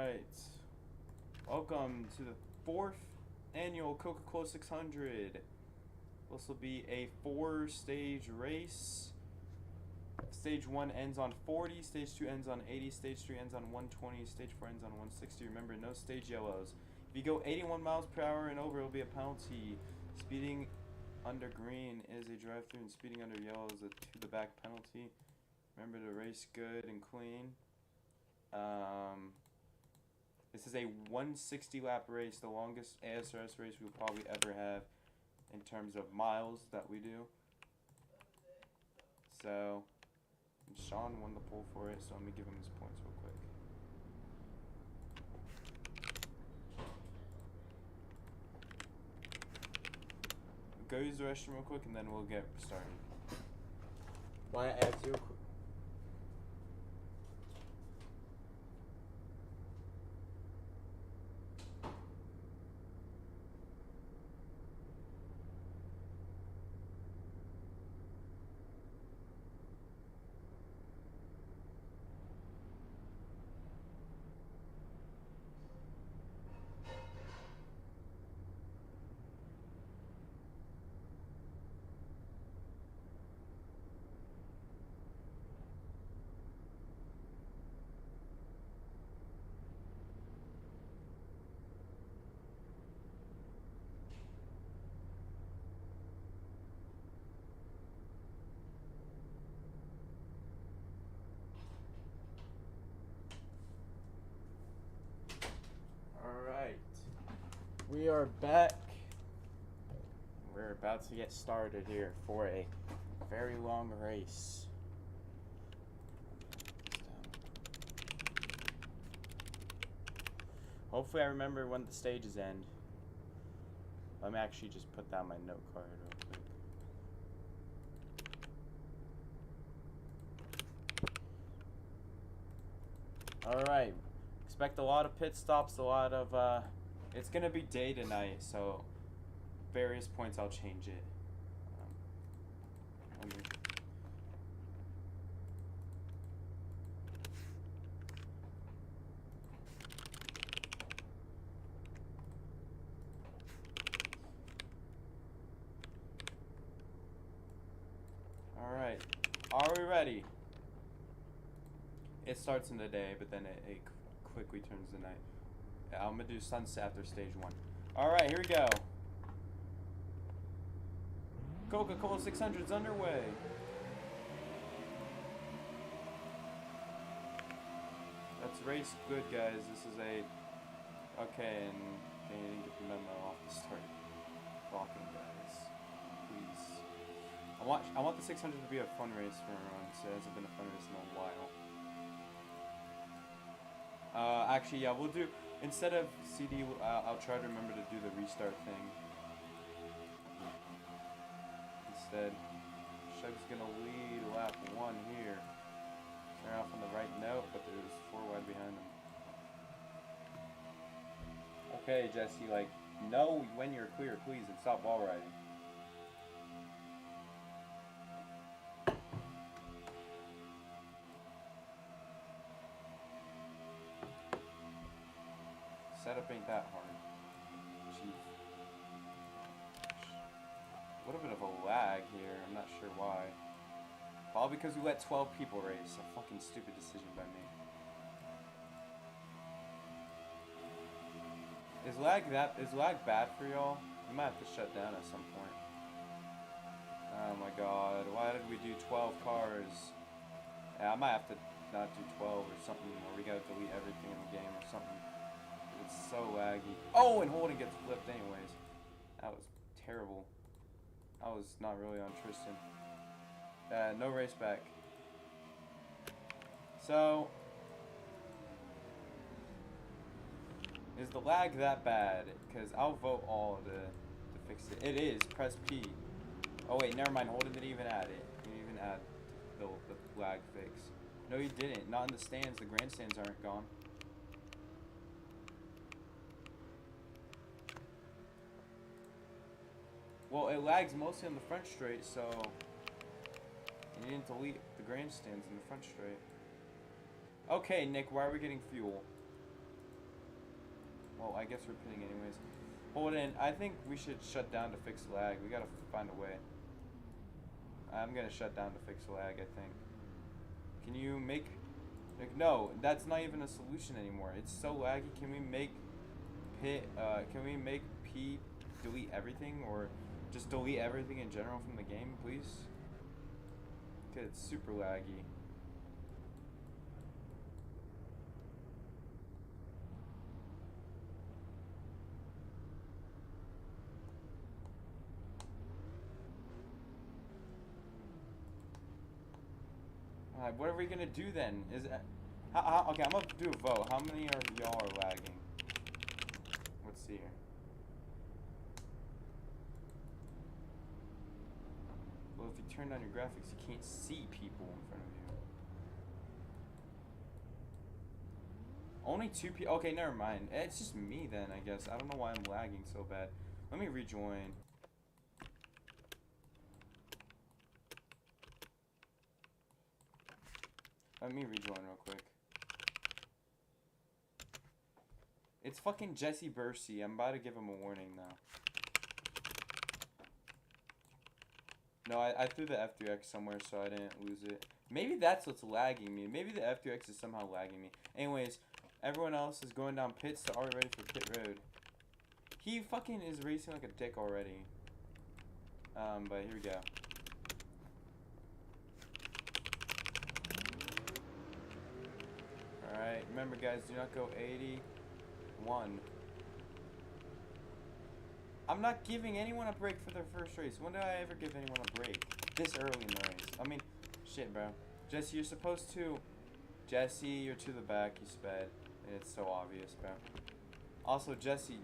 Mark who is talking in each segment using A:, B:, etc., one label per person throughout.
A: Alright, welcome to the 4th annual Coca-Cola 600. This will be a 4-stage race. Stage 1 ends on 40, Stage 2 ends on 80, Stage 3 ends on 120, Stage 4 ends on 160. Remember, no stage yellows. If you go 81 miles per hour and over, it'll be a penalty. Speeding under green is a drive-through, and speeding under yellow is a to-the-back penalty. Remember to race good and clean. This is a 160 lap race, the longest ASRS race we'll probably ever have in terms of miles that we do. So, Sean won the pole for it, so let me give him his points real quick. Go use the restroom real quick and then we'll get started.
B: Why I ask you a quick? We are back.
A: We're about to get started here for a very long race. Hopefully I remember when the stages end. Let me actually just put down my note card real quick. Alright. Expect a lot of pit stops, a lot of it's gonna be day to night, so various points I'll change it. Alright, are we ready? It starts in the day, but then it quickly turns to night. I'm gonna do sunset after stage 1. Alright, here we go. Coca-Cola 600's underway. Let's race good, guys. This is a... Okay, and I didn't get the memo off the start. Talking, guys. Please. I want the 600 to be a fun race for everyone, so it hasn't been a fun race in a while. Actually, yeah, we'll do... Instead of CD, I'll try to remember to do the restart thing. Instead, Shug's gonna lead lap 1 here. Start off on the right note, but there's 4 wide behind him. Okay, Jesse, like, know when you're clear, please, and stop wall riding. Setup ain't that hard. Chief. A little bit of a lag here. I'm not sure why. All because we let 12 people race. A fucking stupid decision by me. Is lag bad for y'all? We might have to shut down at some point. Oh my god. Why did we do 12 cars? Yeah, I might have to not do 12 or something, or we gotta delete everything in the game or something. It's so laggy. Oh, and Holden gets flipped anyways. That was terrible. I was not really on Tristan. No race back. So, is the lag that bad? Because I'll vote all to fix it. It is. Press P. Oh wait, never mind. Holden didn't even add it. He didn't even add the lag fix. No, he didn't. Not in the stands. The grandstands aren't gone. Well, it lags mostly on the front straight, so you didn't delete the grandstands in the front straight. Okay, Nick, why are we getting fuel? Well, I guess we're pitting anyways. Hold in. I think we should shut down to fix lag. We gotta find a way. I'm gonna shut down to fix lag, I think. Can you make... Like, no, that's not even a solution anymore. It's so laggy. Can we make P delete everything? Or just delete everything in general from the game, please? Because it's super laggy. Alright, what are we gonna do then? Is it, okay, I'm gonna do a vote. How many of y'all are lagging? Let's see here. Well, if you turn on your graphics, you can't see people in front of you. Only 2 people. Okay, never mind. It's just me then, I guess. I don't know why I'm lagging so bad. Let me rejoin. Let me rejoin real quick. It's fucking Jesse Bursey. I'm about to give him a warning now. No, I threw the F3X somewhere so I didn't lose it. Maybe that's what's lagging me. Maybe the F3X is somehow lagging me. Anyways, everyone else is going down pits to already ready for pit road. He fucking is racing like a dick already. But here we go. Alright, remember guys, do not go 81. I'm not giving anyone a break for their first race. When did I ever give anyone a break? This early in the race. I mean, shit, bro. Jesse, you're supposed to... Jesse, you're to the back, you sped. And it's so obvious, bro. Also, Jesse...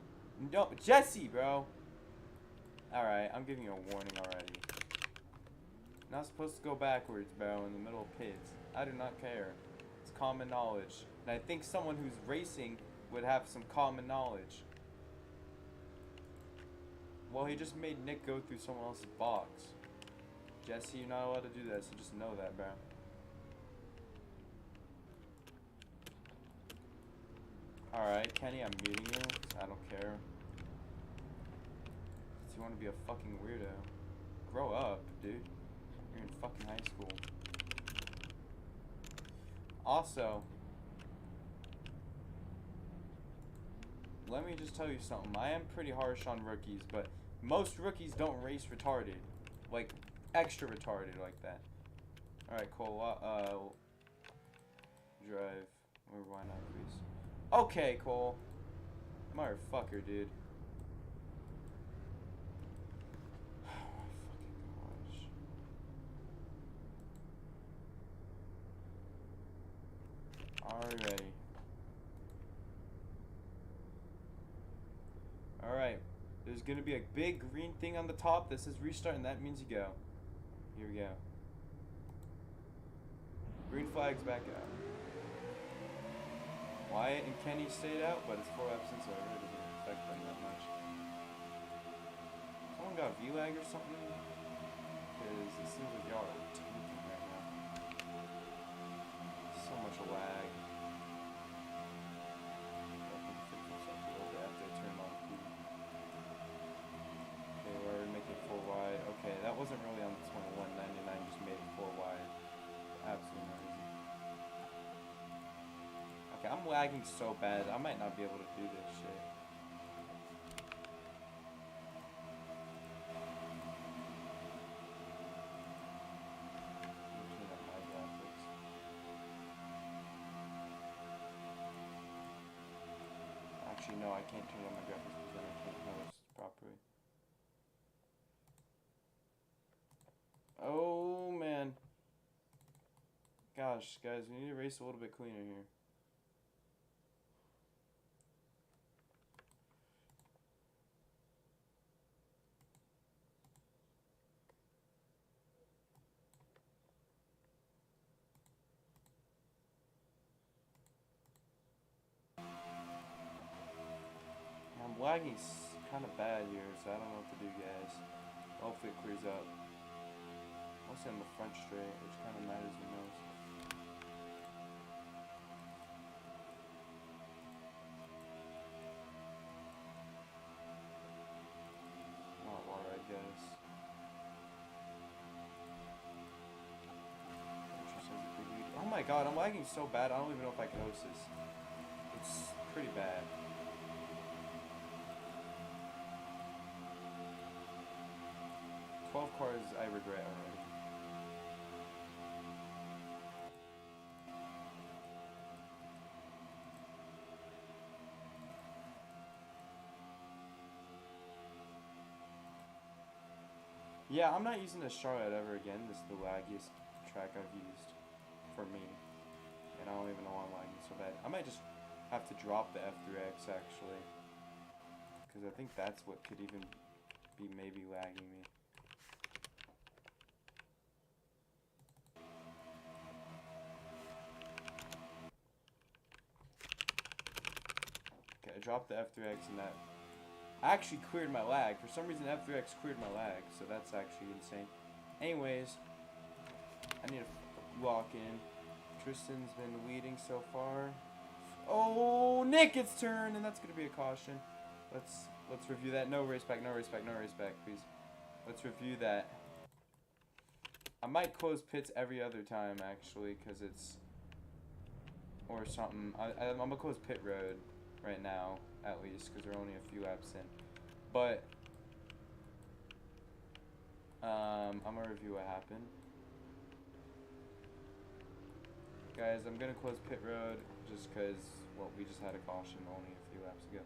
A: No, Jesse, bro! Alright, I'm giving you a warning already. Not supposed to go backwards, bro, in the middle of pits. I do not care. It's common knowledge. And I think someone who's racing would have some common knowledge. Well, he just made Nick go through someone else's box. Jesse, you're not allowed to do that, so just know that, bro. Alright, Kenny, I'm muting you. I don't care. You want to be a fucking weirdo. Grow up, dude. You're in fucking high school. Also, let me just tell you something. I am pretty harsh on rookies, but most rookies don't race retarded. Like, extra retarded like that. Alright, Cole. Drive. Or why not, please? Okay, Cole. Motherfucker, dude. Alrighty. Alright. There's gonna be a big green thing on the top that says restart, and that means you go. Here we go. Green flag's back out. Wyatt and Kenny stayed out, but it's 4 absence, so it really doesn't affect them that much. Someone got V-lag or something? Because it seems like y'all are tanking right now. So much lag. Okay, we're making 4 wide. Okay, that wasn't really on 2199, just made it 4 wide. Absolutely no reason. Okay, I'm lagging so bad, I might not be able to do this shit. Actually, no, I can't turn on my graphics because then I can't notice properly. Oh, man. Gosh, guys, we need to race a little bit cleaner here. I'm lagging kind of bad here, so I don't know what to do, guys. Hopefully it clears up. Mostly on the front straight, which kind of matters the most. my god, I'm lagging so bad, I don't even know if I can host this. It's pretty bad. "12 cars I regret already." Yeah, I'm not using this Charlotte ever again. This is the laggiest track I've used for me. And I don't even know why I'm lagging so bad. I might just have to drop the F3X actually. Because I think that's what could even be maybe lagging me. Okay, I dropped the F3X and that actually cleared my lag. For some reason, F3X cleared my lag, so that's actually insane. Anyways, I need to lock in. Tristan's been leading so far. Oh, Nick gets turned, and that's gonna be a caution. Let's review that. No race back, no race back, no race back, please. Let's review that. I might close pits every other time actually, cause it's or something. I'm gonna close pit road right now, at least, because they're only a few laps in. But I'm gonna review what happened. Guys, I'm gonna close pit road just because, well, we just had a caution only a few laps ago.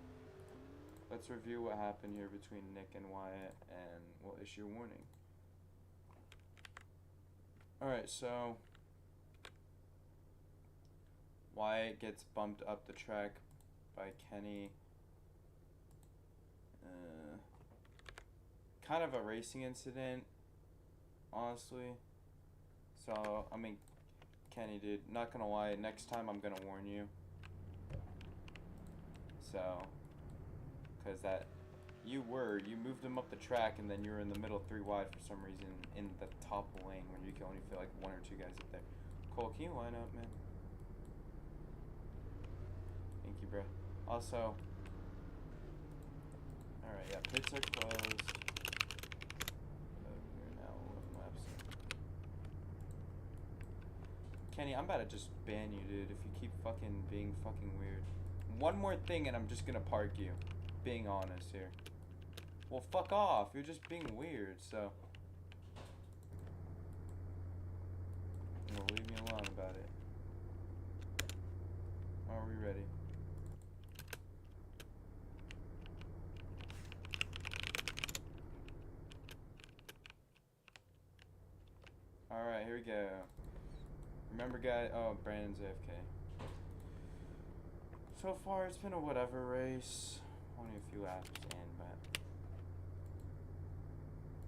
A: Let's review what happened here between Nick and Wyatt, and we'll issue a warning. Alright, so Wyatt gets bumped up the track by Kenny. Kind of a racing incident, honestly. So, I mean, Kenny, dude, not gonna lie, next time I'm gonna warn you. So, because you moved him up the track and then you were in the middle 3 wide for some reason in the top lane when you can only fit like 1 or 2 guys up there. Cole, can you line up, man? Thank you, bro. Also, alright, yeah, pits are closed. We're now 11 laps in. Kenny, I'm about to just ban you, dude, if you keep fucking being fucking weird. One more thing and I'm just gonna park you. Being honest here. Well, fuck off. You're just being weird, so. Well, leave me alone about it. Are we ready? Alright, here we go. Remember, guys. Oh, Brandon's AFK. So far, it's been a whatever race. Only a few laps in, but.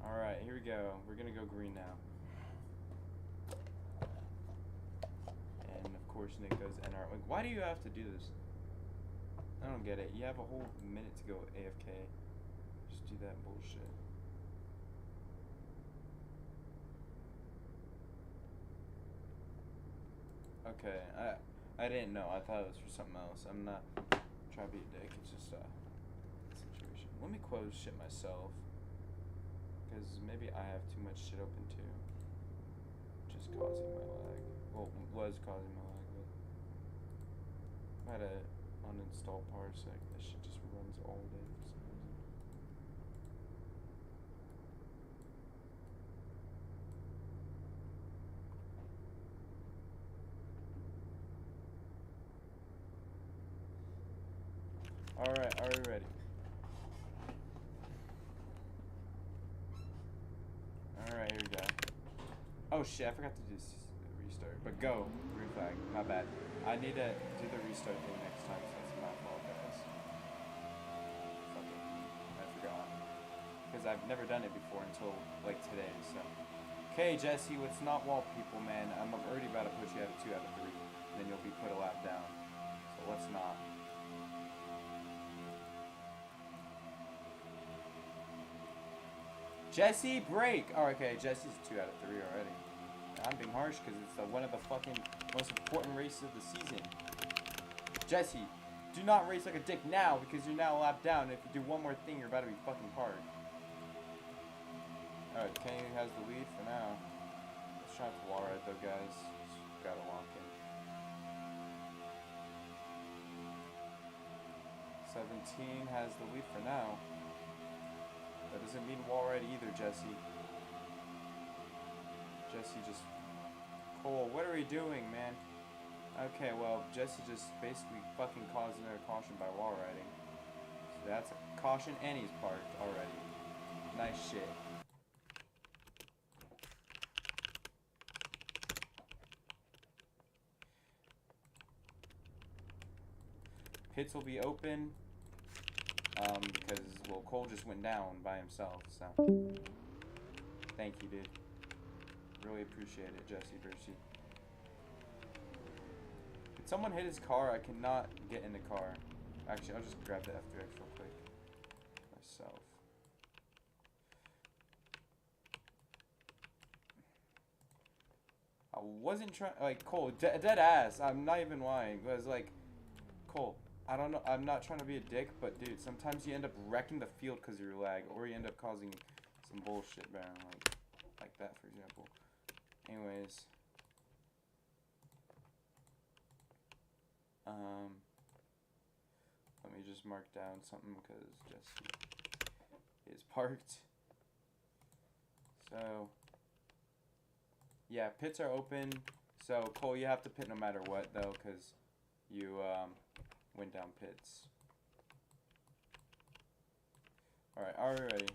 A: Alright, here we go. We're gonna go green now. And of course, Nick goes NR. Like, why do you have to do this? I don't get it. You have a whole minute to go AFK. Just do that bullshit. Okay, I didn't know. I thought it was for something else. I'm not trying to be a dick. It's just a situation. Let me close shit myself. Because maybe I have too much shit open too. Just causing my lag. Well, was causing my lag, but I had to uninstall Parsec. This shit just runs all day for some reason. Alright, are we ready? Alright, here we go. Oh shit, I forgot to do this restart. But go, green flag, my bad. I need to do the restart thing next time, so that's my fault, guys. Fuck it, I forgot. Because I've never done it before until, like, today, so. Okay, Jesse, let's not wall people, man. I'm already about to put you at a 2 out of 3. And then you'll be put a lap down. So let's not. Jesse, break! Oh, okay, Jesse's 2 out of 3 already. I'm being harsh because it's one of the fucking most important races of the season. Jesse, do not race like a dick now because you're now a lap down. If you do one more thing, you're about to be fucking hard. Alright, Kenny has the lead for now. Let's try to wall ride though, guys. Just gotta lock in. 17 has the lead for now. That doesn't mean wall ride either, Jesse. Jesse just... Cole, what are we doing, man? Okay, well, Jesse just basically fucking caused another caution by wall riding. So that's a caution, and he's parked already. Nice shit. Pits will be open. Because, well, Cole just went down by himself, so. Thank you, dude. Really appreciate it, Jesse Bercy. Did someone hit his car? I cannot get in the car. Actually, I'll just grab the F3X real quick. Myself. I wasn't trying, like, Cole, dead ass. I'm not even lying. It was like, Cole, I don't know, I'm not trying to be a dick, but dude, sometimes you end up wrecking the field because of your lag, or you end up causing some bullshit, man, like that, for example. Anyways. Let me just mark down something because Jesse is parked. So, yeah, pits are open. So, Cole, you have to pit no matter what, though, because you, went down pits. Alright, are we ready?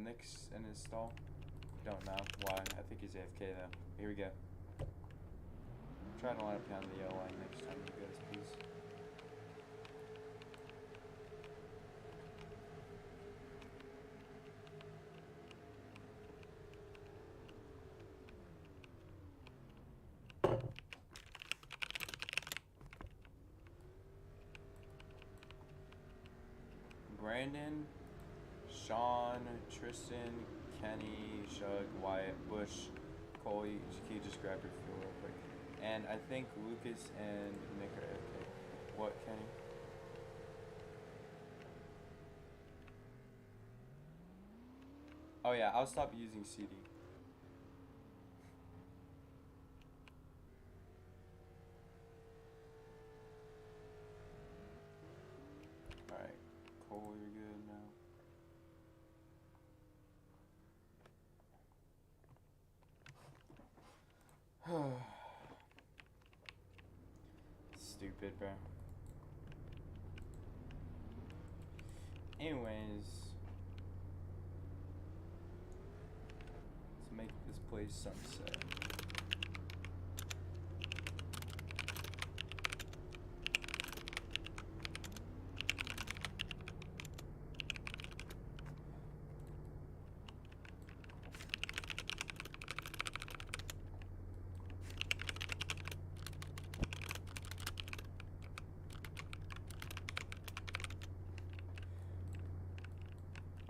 A: Nick's in his stall. Don't know why. I think he's AFK though. Here we go. Try to line up down the yellow line next time, you guys, please. Brandon, Sean, Tristan, Kenny, Shug, Wyatt, Bush, Cole, can you just grab your fuel real quick? And I think Lucas and Nick are AFK. What, Kenny? Oh yeah, I'll stop using CD. Alright, Cole, you're good now. Stupid, bro. Anyways, let's make this place sunset.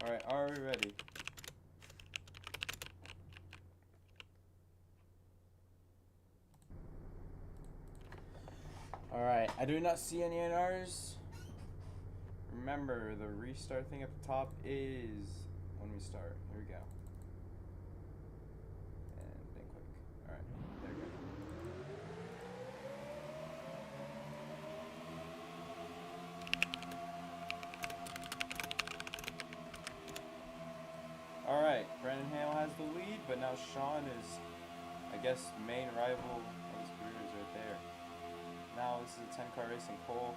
A: Alright, are we ready? Alright, I do not see any NRs. Remember, the restart thing at the top is when we start. Here we go. And then click. Alright, there we go. Alright, Brandon Hale has the lead, but now Sean is, I guess, main rival of his career is right there. Now this is a 10-car race in Cole.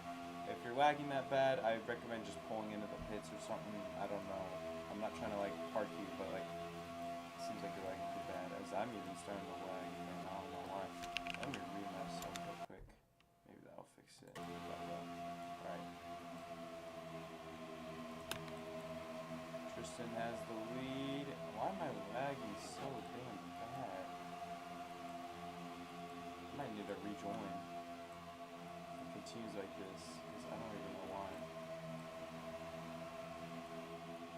A: If you're lagging that bad, I recommend just pulling into the pits or something. I don't know. I'm not trying to like park you, but like, it seems like you're lagging too bad. As I'm even starting to lag, and I don't know why. Let me read myself real quick. Maybe that'll fix it. Alright. Tristan has the lead. Why am I lagging so damn bad? I might need to rejoin. If it continues like this, because I don't even know why.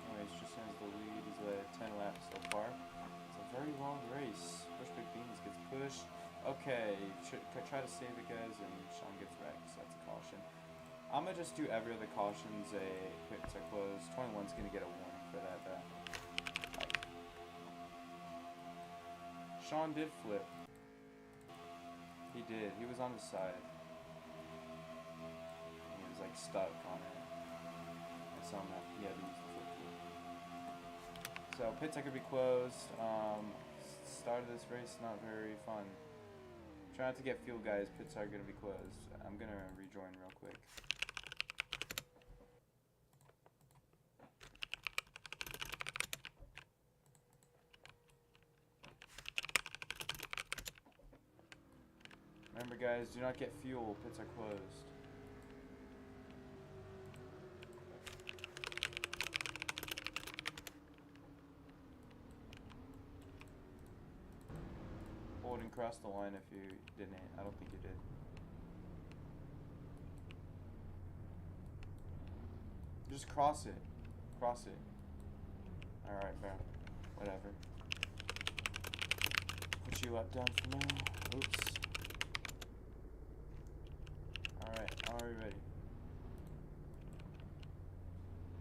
A: Anyways, Tristan has the lead. He's led 10 laps so far. It's a very long race. Push Big Beans gets pushed. Okay, try to save it, guys, and Sean gets wrecked, so that's a caution. I'm gonna just do every other cautions a pits are closed. 21's gonna get a warning for that, though. Sean did flip. He did. He was on the side. He was like stuck on it. I saw him. He had to use the flip key. So pits are gonna be closed. Start of this race not very fun. Try not to get fuel, guys. Pits are gonna be closed. I'm gonna rejoin real quick. Remember, guys, do not get fuel. Pits are closed. Hold and cross the line if you didn't. I don't think you did. Just cross it. Cross it. Alright, bro. Whatever. Put you up, down for now. Oops. Alright, are we ready?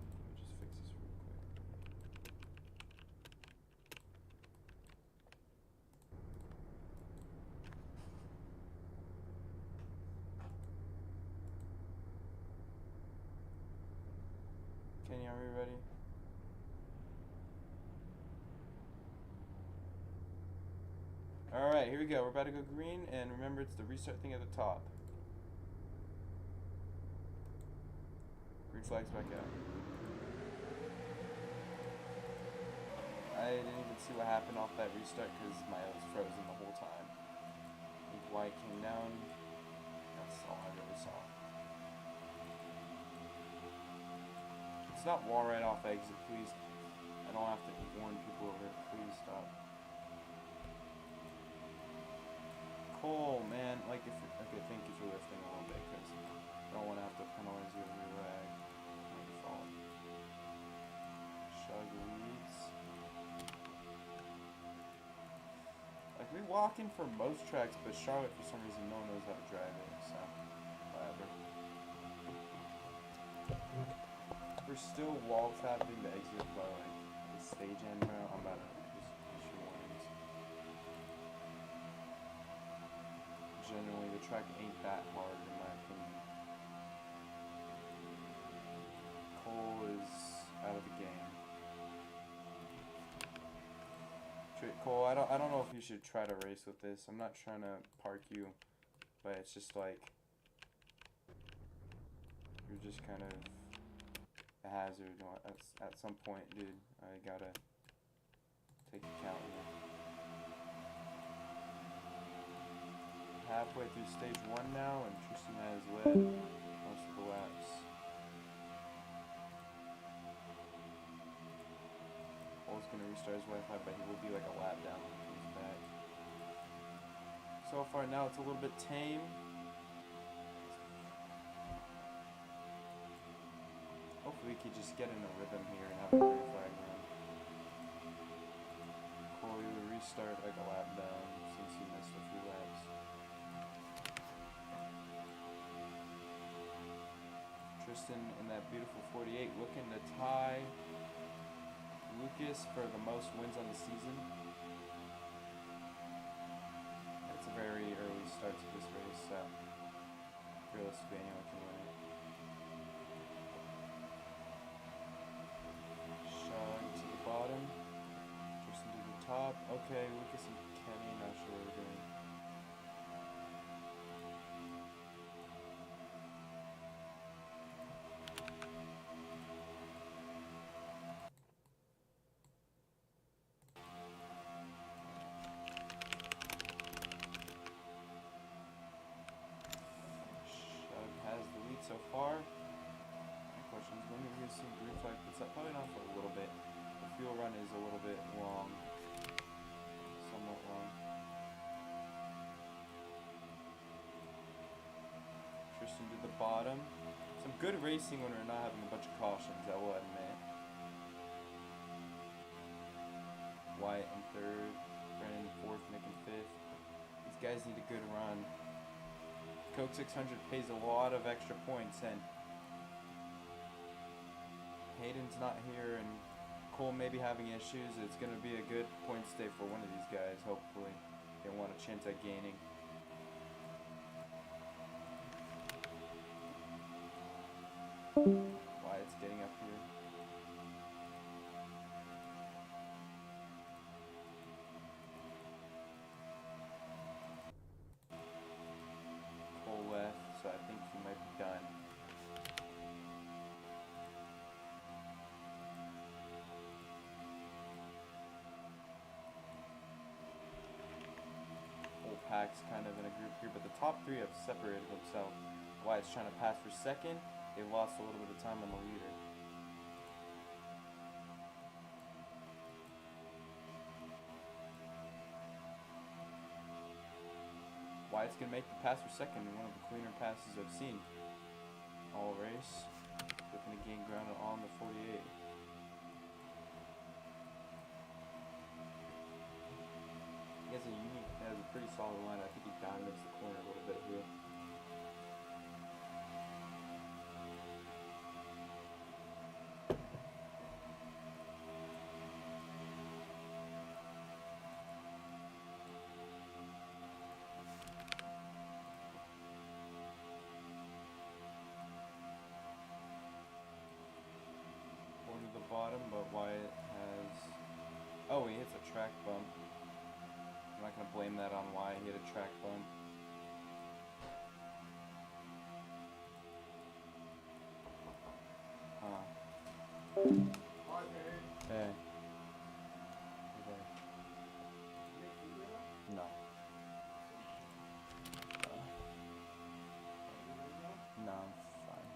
A: Let me just fix this real quick. Kenny, are we ready? Alright, here we go. We're about to go green, and remember it's the restart thing at the top. Green flag's back out. I didn't even see what happened off that restart because my was frozen the whole time. I think white came down. That's all I really saw. It's not wall right off exit, please. I don't have to warn people over it. Please stop. Cole, man, like if okay, thank you for lifting a little bit because I don't want to have to penalize you over your lag. My fault. Shug leads. Like we walk in for most tracks, but Charlotte for some reason no one knows how to drive it, so whatever. We're still wall tapping the exit by like the stage end now. I'm about to just issue warnings. Generally, the track ain't that hard in my opinion. Cole is out of the game. Cole, I don't know if you should try to race with this. I'm not trying to park you, but it's just like you're just kind of a hazard at some point, dude. I gotta take account of it. Halfway through stage 1 now, and Tristan has led most of the laps. Cole's gonna restart his Wi-Fi, but he will be like a lap down when he comes back. So far now it's a little bit tame. Hopefully we could just get in a rhythm here and have a green flag run. Cole will restart like a lap down since he missed a few laps. Tristan in that beautiful 48 looking to tie Lucas for the most wins on the season. It's a very early start to this race, so realistically anyone can win it. Shug to the bottom, Tristan to the top. Okay, Lucas and Kenny, not sure what we're doing. So far, my question is when are we going to see green flag puts up? Probably not for a little bit. The fuel run is a little bit long, somewhat long. Tristan to the bottom. Some good racing when we're not having a bunch of cautions, I will admit. Wyatt in third, Brennan in fourth, Nick in fifth. These guys need a good run. Coke 600 pays a lot of extra points, and Hayden's not here, and Cole may be having issues. It's going to be a good points day for one of these guys, hopefully. They want a chance at gaining. Wyatt's getting up here. Cole left, so I think he might be done. Whole pack's kind of in a group here, but the top three have separated themselves. Wyatt's trying to pass for second. They lost a little bit of time on the leader. Wyatt's going to make the pass for second, one of the cleaner passes I've seen all race. Looking to gain ground on the 48. He has a pretty solid line. I think he diamonds the corner a little bit here. To the bottom, but Wyatt has... Oh, he hits a track bump. I'm not going to blame that on Wyatt. He hit a track bump. Hey. Okay. No. No, I'm fine.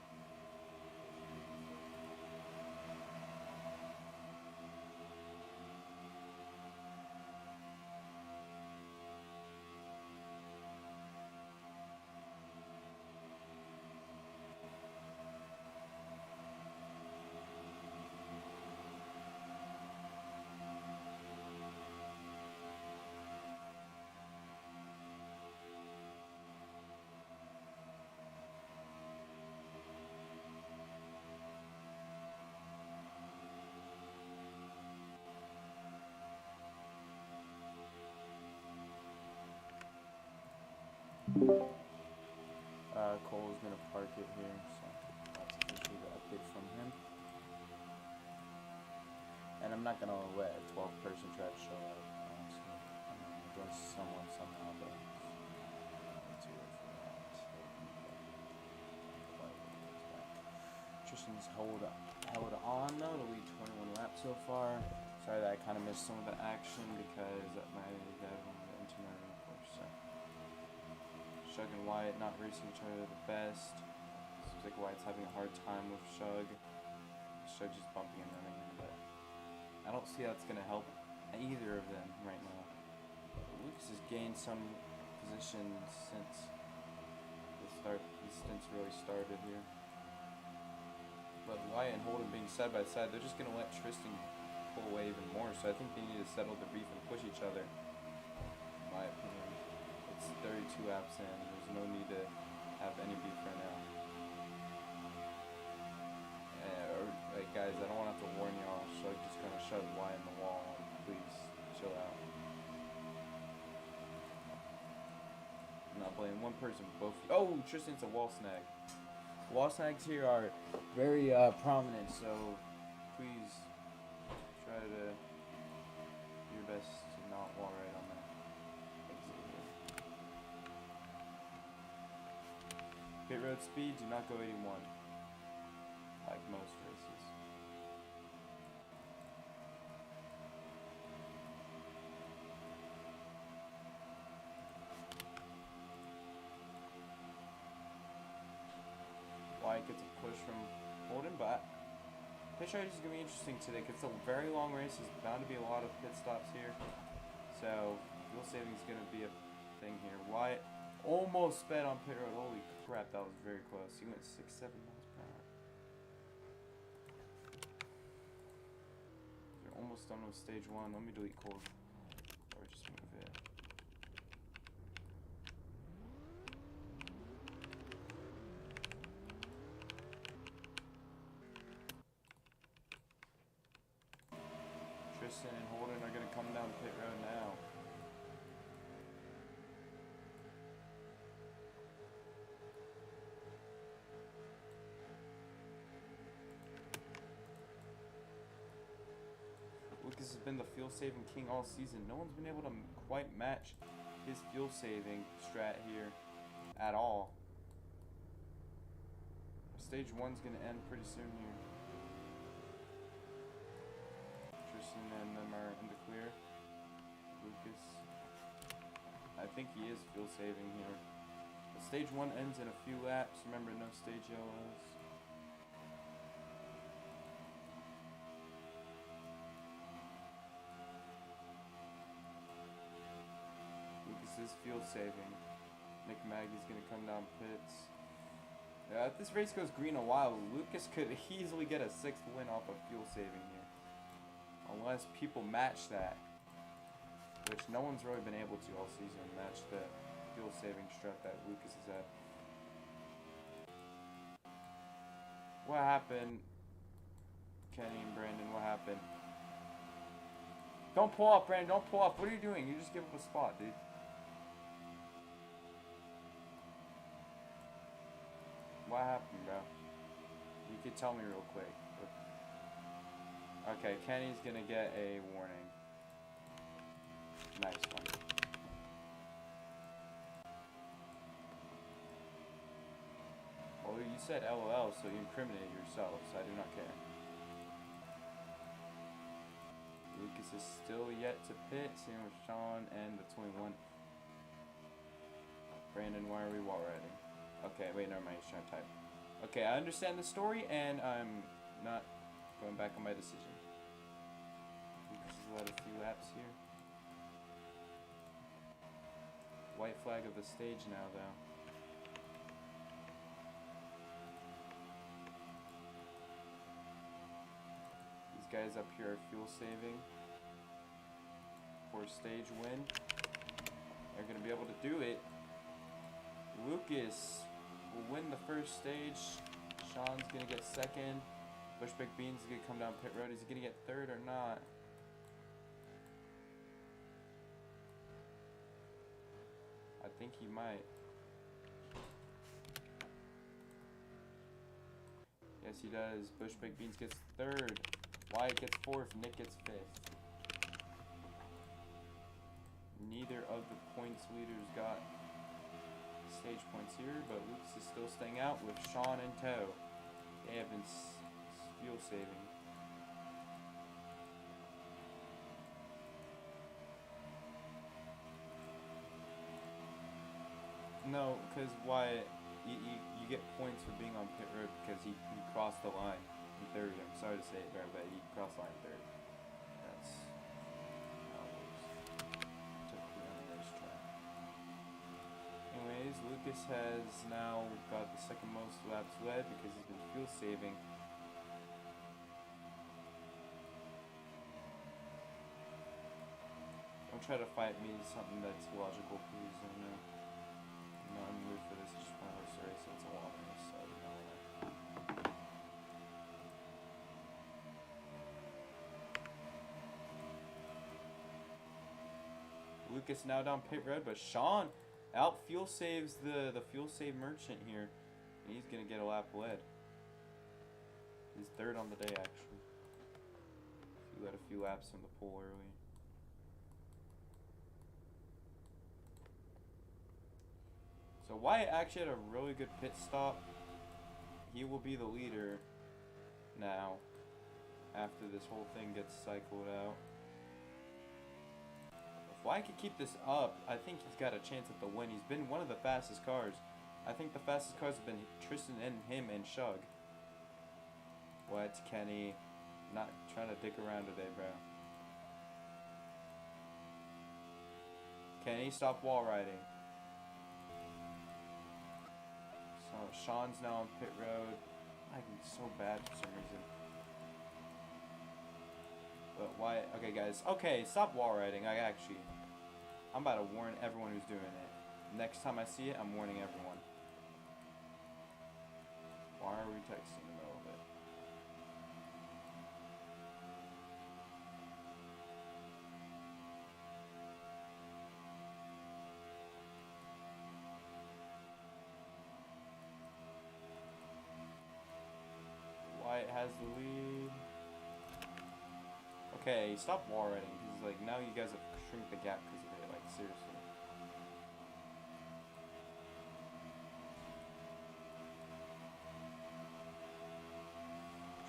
A: Cole's gonna park it here, so that's officially the update from him. And I'm not gonna let a 12th person try to show up, honestly. Against someone somehow, but let's wait for that. Tristan's held on though to lead 21 laps so far. Sorry that I kind of missed some of the action because my dad wanted the internet, of course. So. Shug and Wyatt not racing each other the best. Seems like Wyatt's having a hard time with Shug. Shug just bumping and running him, but I don't see how it's going to help either of them right now. Lucas has gained some position since the stints really started here. But Wyatt and Holden being side by side, they're just going to let Tristan pull away even more. So I think they need to settle the beef and push each other, in my opinion. It's 32 laps in. There's no need to have any beef right now. Guys, I don't want to have to warn y'all. So I'm just gonna shove Wyatt in the wall. Please chill out. I'm not blaming one person. Both. Oh, Tristan's a wall snag. Wall snags here are very prominent. So please try to do your best to not wall right on that. Pit road speed, do not go 81, like most races. Wyatt gets a push from Holden, but pit strategy is going to be interesting today because it's a very long race. There's bound to be a lot of pit stops here. So fuel saving is going to be a thing here. Wyatt almost sped on pit road. Holy crap, that was very close. He went 6-7 miles per hour. They're almost done with stage 1. Let me delete Cole. Or just move it. Tristan and Holden are going to come down pit road now. has been the fuel saving king all season. No one's been able to quite match his fuel saving strat here at all. Stage 1's gonna end pretty soon here. Tristan and them are in the clear. Lucas, I think he is fuel saving here. But stage 1 ends in a few laps. Remember, no stage yellows. Lucas is fuel saving. Nick Maggie's gonna come down pits. Yeah, if this race goes green a while, Lucas could easily get a 6th win off of fuel saving here. Unless people match that. Which no one's really been able to all season. Match the fuel saving strat that Lucas has had. What happened? Kenny and Brandon, what happened? Don't pull off, Brandon, don't pull off. What are you doing? You just give up a spot, dude. What happened, bro? You could tell me real quick. Okay, Kenny's gonna get a warning. Nice one. Well, you said LOL, so you incriminated yourself, so I do not care. Lucas is still yet to pit, same with Sean and the 21. Brandon, why are we wall riding? Okay, wait, never mind, he's trying to type. Okay, I understand the story, and I'm not going back on my decision. Lucas has led a few laps here. White flag of the stage now, though. These guys up here are fuel saving for stage win. They're going to be able to do it. Lucas will win the first stage. Sean's going to get 2nd. Bushback Beans is going to come down pit road. Is he going to get 3rd or not? I think he might. Yes, he does. Bushback Beans gets 3rd. Wyatt gets 4th. Nick gets 5th. Neither of the points leaders got stage points here, but Lucas is still staying out with Sean in tow. They have been fuel saving. No, because Wyatt, you get points for being on pit road because he crossed the line in 3rd. I'm sorry to say it, but he crossed the line in 3rd. That's how it works. Typically on a racetrack. Anyways, Lucas has now got the 2nd most laps led because he's been fuel saving. Don't try to fight me something that's logical, please. I know. I'm not in the mood for this. I just want to horse race. It's a long race, so you know. Lucas now down pit road, but Sean out fuel saves the fuel save merchant here. And he's gonna get a lap led. He's 3rd on the day actually. He led a few laps from the pole early. So Wyatt actually had a really good pit stop. He will be the leader now after this whole thing gets cycled out. If Wyatt could keep this up, I think he's got a chance at the win. He's been one of the fastest cars. I think the fastest cars have been Tristan and him and Shug. What, Kenny? Not trying to dick around today, bro. Kenny, stop wall riding. So Sean's now on pit road. I'm so bad for some reason. But why? Okay, guys. Okay, stop wall riding. I'm about to warn everyone who's doing it. Next time I see it, I'm warning everyone. Why are we texting in the middle of it? Wyatt has the lead. Okay, stop wall riding, because like now you guys have shrunk the gap because of it, like seriously.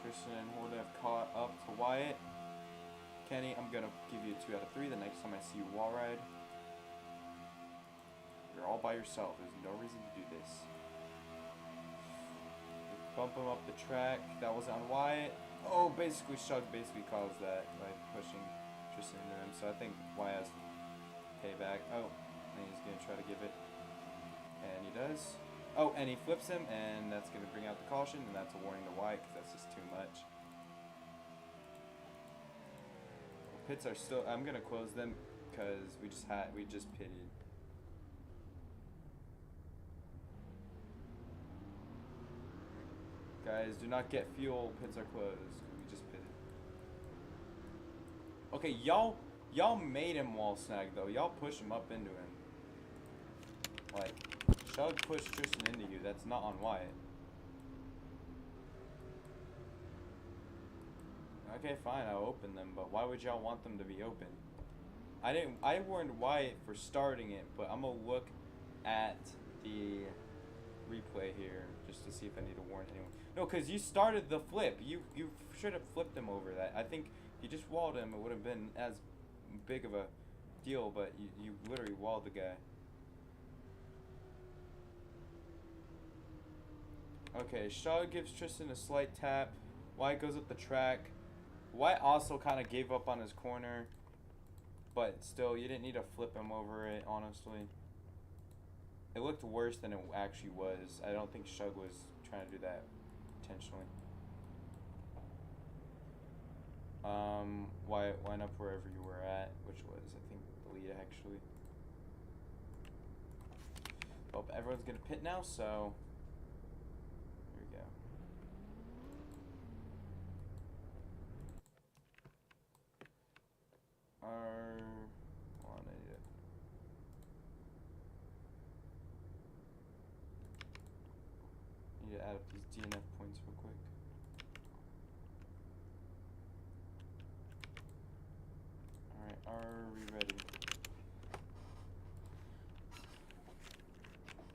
A: Tristan and Horda have caught up to Wyatt. Kenny, I'm gonna give you a 2 out of 3 the next time I see you wall ride. You're all by yourself, there's no reason to do this. Bump him up the track, that was on Wyatt. Oh, basically Shug basically caused that by pushing Tristan into him, so I think Wyatt has payback. Oh, and he's gonna try to give it, and he does. Oh, and he flips him, and that's gonna bring out the caution, and that's a warning to Wyatt because that's just too much. Pits are still. I'm gonna close them because we just pitted. Guys, do not get fuel. Pits are closed. We just pitted. Okay, y'all made him wall snag though. Y'all push him up into him. Like, Shug pushed Tristan into you. That's not on Wyatt. Okay, fine. I'll open them. But why would y'all want them to be open? I warned Wyatt for starting it, but I'm gonna look at the replay here just to see if I need to warn anyone. No, because you started the flip. You should have flipped him over that. I think if you just walled him, it would have been as big of a deal, but you literally walled the guy. Okay, Shug gives Tristan a slight tap. Wyatt goes up the track. Wyatt also kind of gave up on his corner, but still, you didn't need to flip him over it, honestly. It looked worse than it actually was. I don't think Shug was trying to do that intentionally. Wyatt went up wherever you were at, which was, I think, the lead actually. Well, everyone's gonna pit now, so here we go. Hold on, I need to add up these DNF points real quick. Alright, are we ready?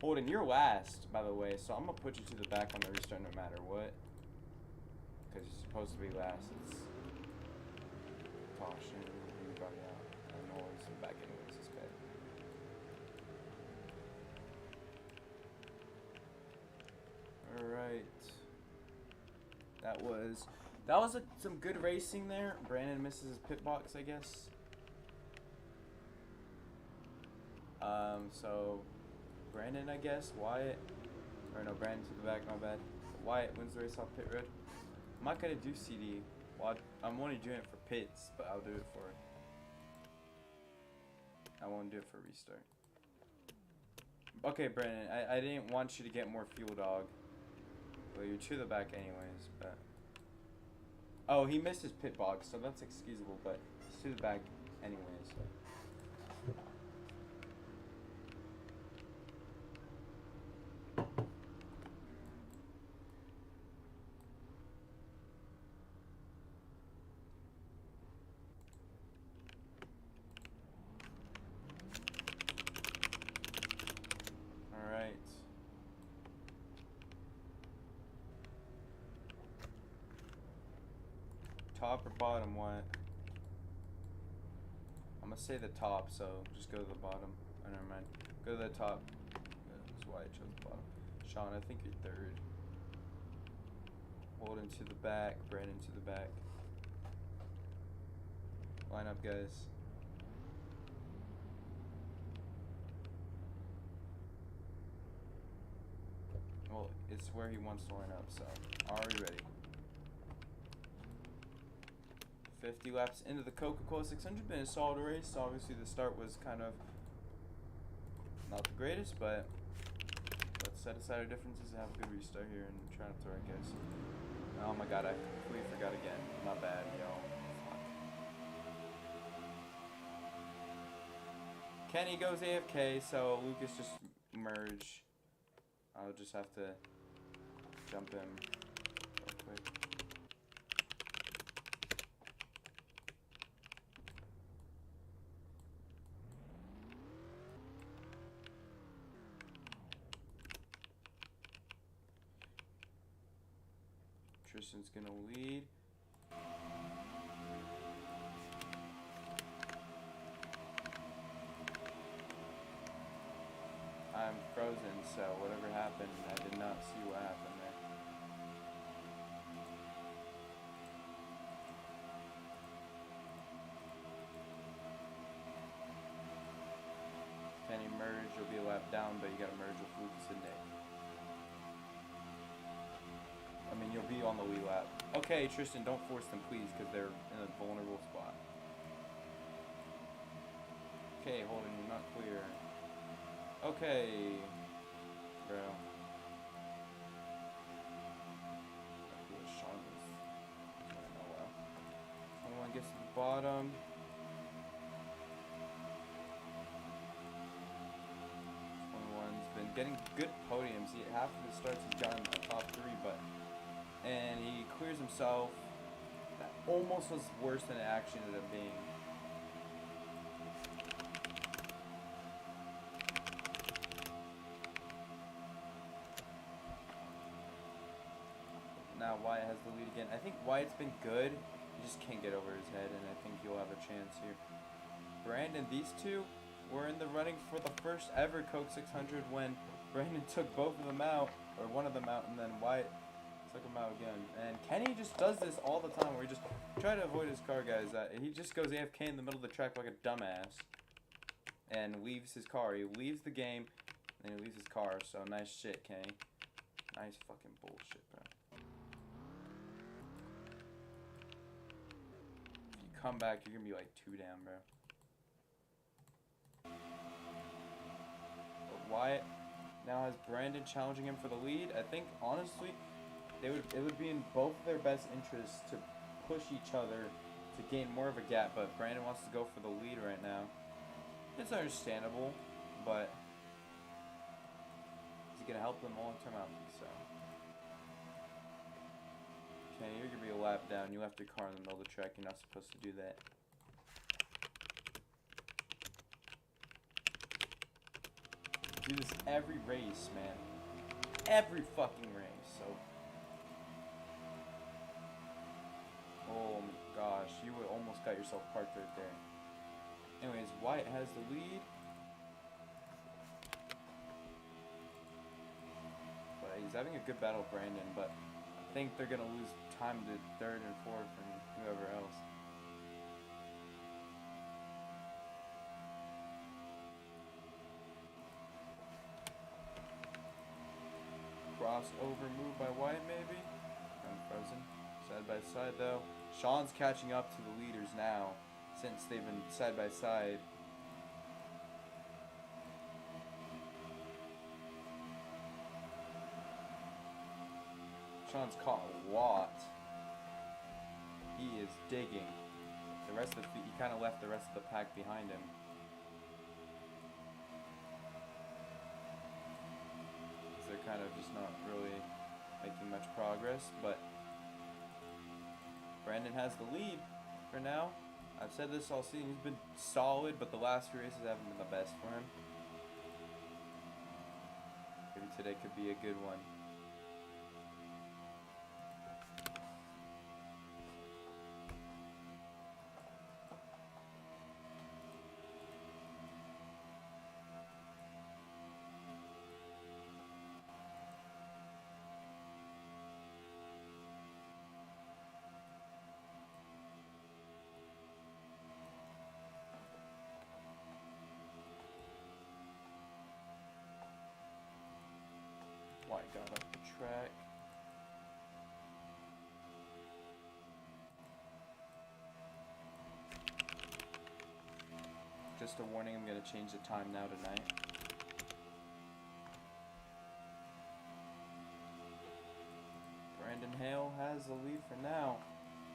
A: Holden, you're last, by the way, so I'm gonna put you to the back on the restart no matter what. Because you're supposed to be last. It's caution, everybody out. I'm always back anyways, it's bad. Alright. That was some good racing there. Brandon misses his pit box, I guess. So Brandon, I guess, Wyatt, or no, Brandon to the back, my bad. Wyatt wins the race off pit road. I'm not gonna do CD. Well, I'm only doing it for pits, but I'll do it for it. I won't do it for restart. Okay, Brandon, I didn't want you to get more fuel, dog. Well, you're to the back anyways, but... Oh, he missed his pit box, so that's excusable, but he's to the back anyways, so... Top or bottom, what? I'm gonna say the top, so just go to the bottom. Oh, never mind. Go to the top. That's why I chose the bottom. Sean, I think you're third. Holden to the back. Brandon to the back. Line up, guys. Well, it's where he wants to line up, so are we ready? 50 laps into the Coca-Cola 600, been a solid race. Obviously the start was kind of not the greatest, but let's set aside our differences and have a good restart here and try not to throw it, guys. Oh my god, I completely forgot again. My bad, yo. Fuck. Kenny goes AFK, so Lucas just merge. I'll just have to jump him real quick. Tristan's gonna lead. I'm frozen, so whatever happened, I did not see what happened there. Can you merge? You'll be a lap down, but you gotta merge with Lucas and Nick. I mean, you'll be on the lead lap. Okay, Tristan, don't force them, please, because they're in a vulnerable spot. Okay, Holden, you're not clear. Okay, bro. Sean was. Oh well. 21 gets to the bottom. 21's been getting good podiums. Half of his starts he's gotten the top 3, and he clears himself. That almost was worse than it actually ended up being. Now Wyatt has the lead again. I think Wyatt's been good. He just can't get over his head, and I think he'll have a chance here. Brandon, these two were in the running for the first ever Coke 600 when Brandon took both of them out, or one of them out, and then Wyatt took him out again. And Kenny just does this all the time, where he just try to avoid his car, guys. He just goes AFK in the middle of the track like a dumbass, and leaves his car. He leaves the game, and he leaves his car. So nice shit, Kenny. Nice fucking bullshit, bro. Come back, you're gonna be like 2 down, bro. But Wyatt now has Brandon challenging him for the lead. I think honestly, it would be in both of their best interests to push each other to gain more of a gap. But Brandon wants to go for the lead right now. It's understandable, but he's gonna help them long term out. So. Okay, you're gonna be a lap down. You left your car in the middle of the track. You're not supposed to do that. Do this every race, man. Every fucking race. So. Oh my gosh, you almost got yourself parked right there. Anyways, Wyatt has the lead. But he's having a good battle with Brandon, but I think they're gonna lose time to 3rd and 4th and whoever else. Crossover move by Wyatt, maybe? I'm frozen. Side by side though. Sean's catching up to the leaders now, since they've been side by side. Sean's caught a lot. He is digging. The rest of he kind of left the rest of the pack behind him. They're kind of just not really making much progress, but Brandon has the lead for now. I've said this all season. He's been solid, but the last few races haven't been the best for him. Maybe today could be a good one. White got up the track. Just a warning, I'm going to change the time now tonight. Brandon Hale has the lead for now.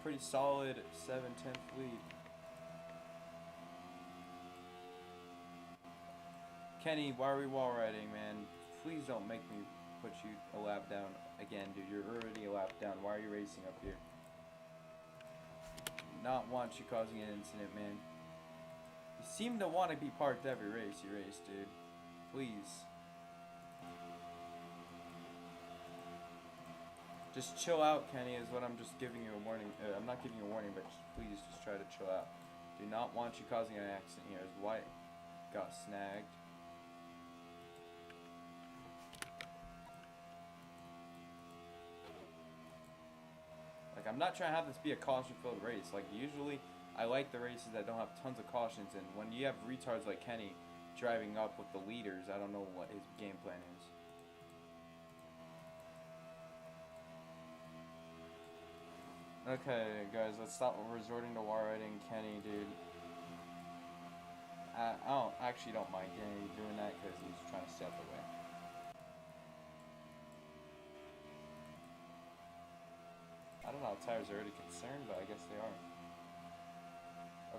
A: Pretty solid 7/10 lead. Kenny, why are we wall riding, man? Please don't make me put you a lap down again, dude. You're already a lap down. Why are you racing up here? Not want you causing an incident, man. You seem to want to be parked every race you race, dude. Please. Just chill out, Kenny, is what I'm just giving you a warning. I'm not giving you a warning, but please just try to chill out. Do not want you causing an accident here. As White got snagged. Like, I'm not trying to have this be a caution-filled race. Like, usually, I like the races that don't have tons of cautions, and when you have retards like Kenny driving up with the leaders, I don't know what his game plan is. Okay, guys, let's stop resorting to wall riding Kenny, dude. I actually don't mind Kenny doing that because he's trying to stay out the way. I don't know if tires are already concerned, but I guess they are.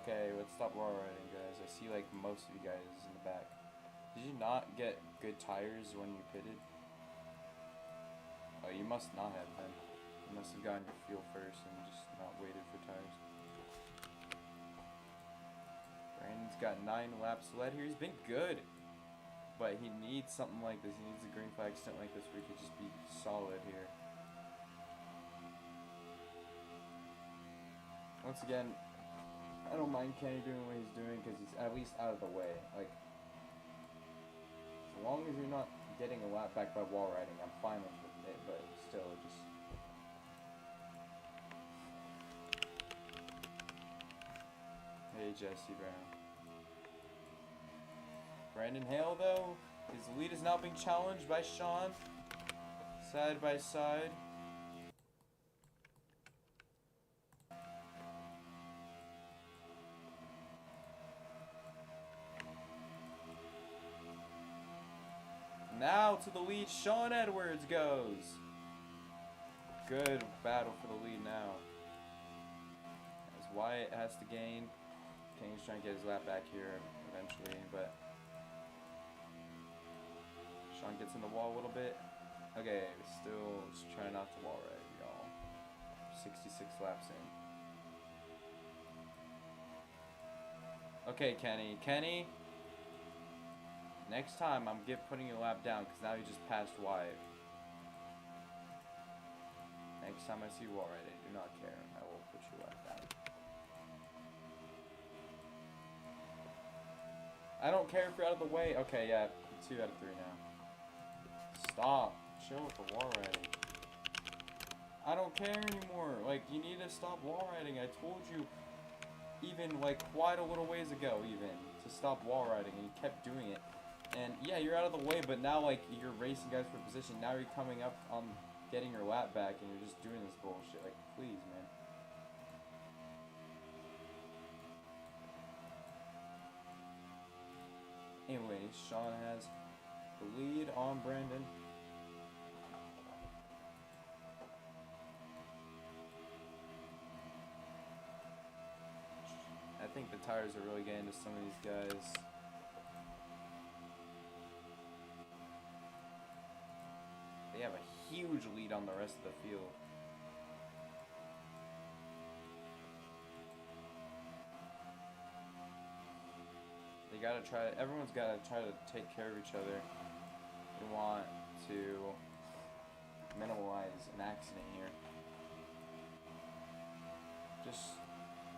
A: Okay, let's stop wall riding, guys. I see like most of you guys in the back. Did you not get good tires when you pitted? Oh, you must not have then. You must have gotten your fuel first and just not waited for tires. Brandon's got 9 laps led here. He's been good, but he needs something like this. He needs a green flag stint like this where he could just be solid here. Once again, I don't mind Kenny doing what he's doing because he's at least out of the way. Like, as long as you're not getting a lap back by wall riding, I'm fine with it, but still, just... Hey, Jesse Brown. Brandon Hale, though, his lead is now being challenged by Sean. Side by side. Now to the lead, Sean Edwards goes. Good battle for the lead now. As Wyatt has to gain. Kane's trying to get his lap back here eventually, but Sean gets in the wall a little bit. Okay, still just trying not to wall ride, y'all. 66 laps in. Okay, Kenny. Kenny, next time I'm putting your lap down because now you just passed Wyatt. Next time I see you wall ride, I do not care. I will put your lap down. I don't care if you're out of the way. Okay, yeah, 2 out of 3 now. Stop. Chill with the wall riding. I don't care anymore. Like, you need to stop wall riding. I told you even, like, quite a little ways ago, even, to stop wall riding, and you kept doing it. And, yeah, you're out of the way, but now, like, you're racing guys for position. Now you're coming up on getting your lap back, and you're just doing this bullshit. Like, please, man. Anyways, Sean has the lead on Brandon. I think the tires are really getting to some of these guys. They have a huge lead on the rest of the field. They gotta try. Everyone's gotta try to take care of each other. We want to minimize an accident here. Just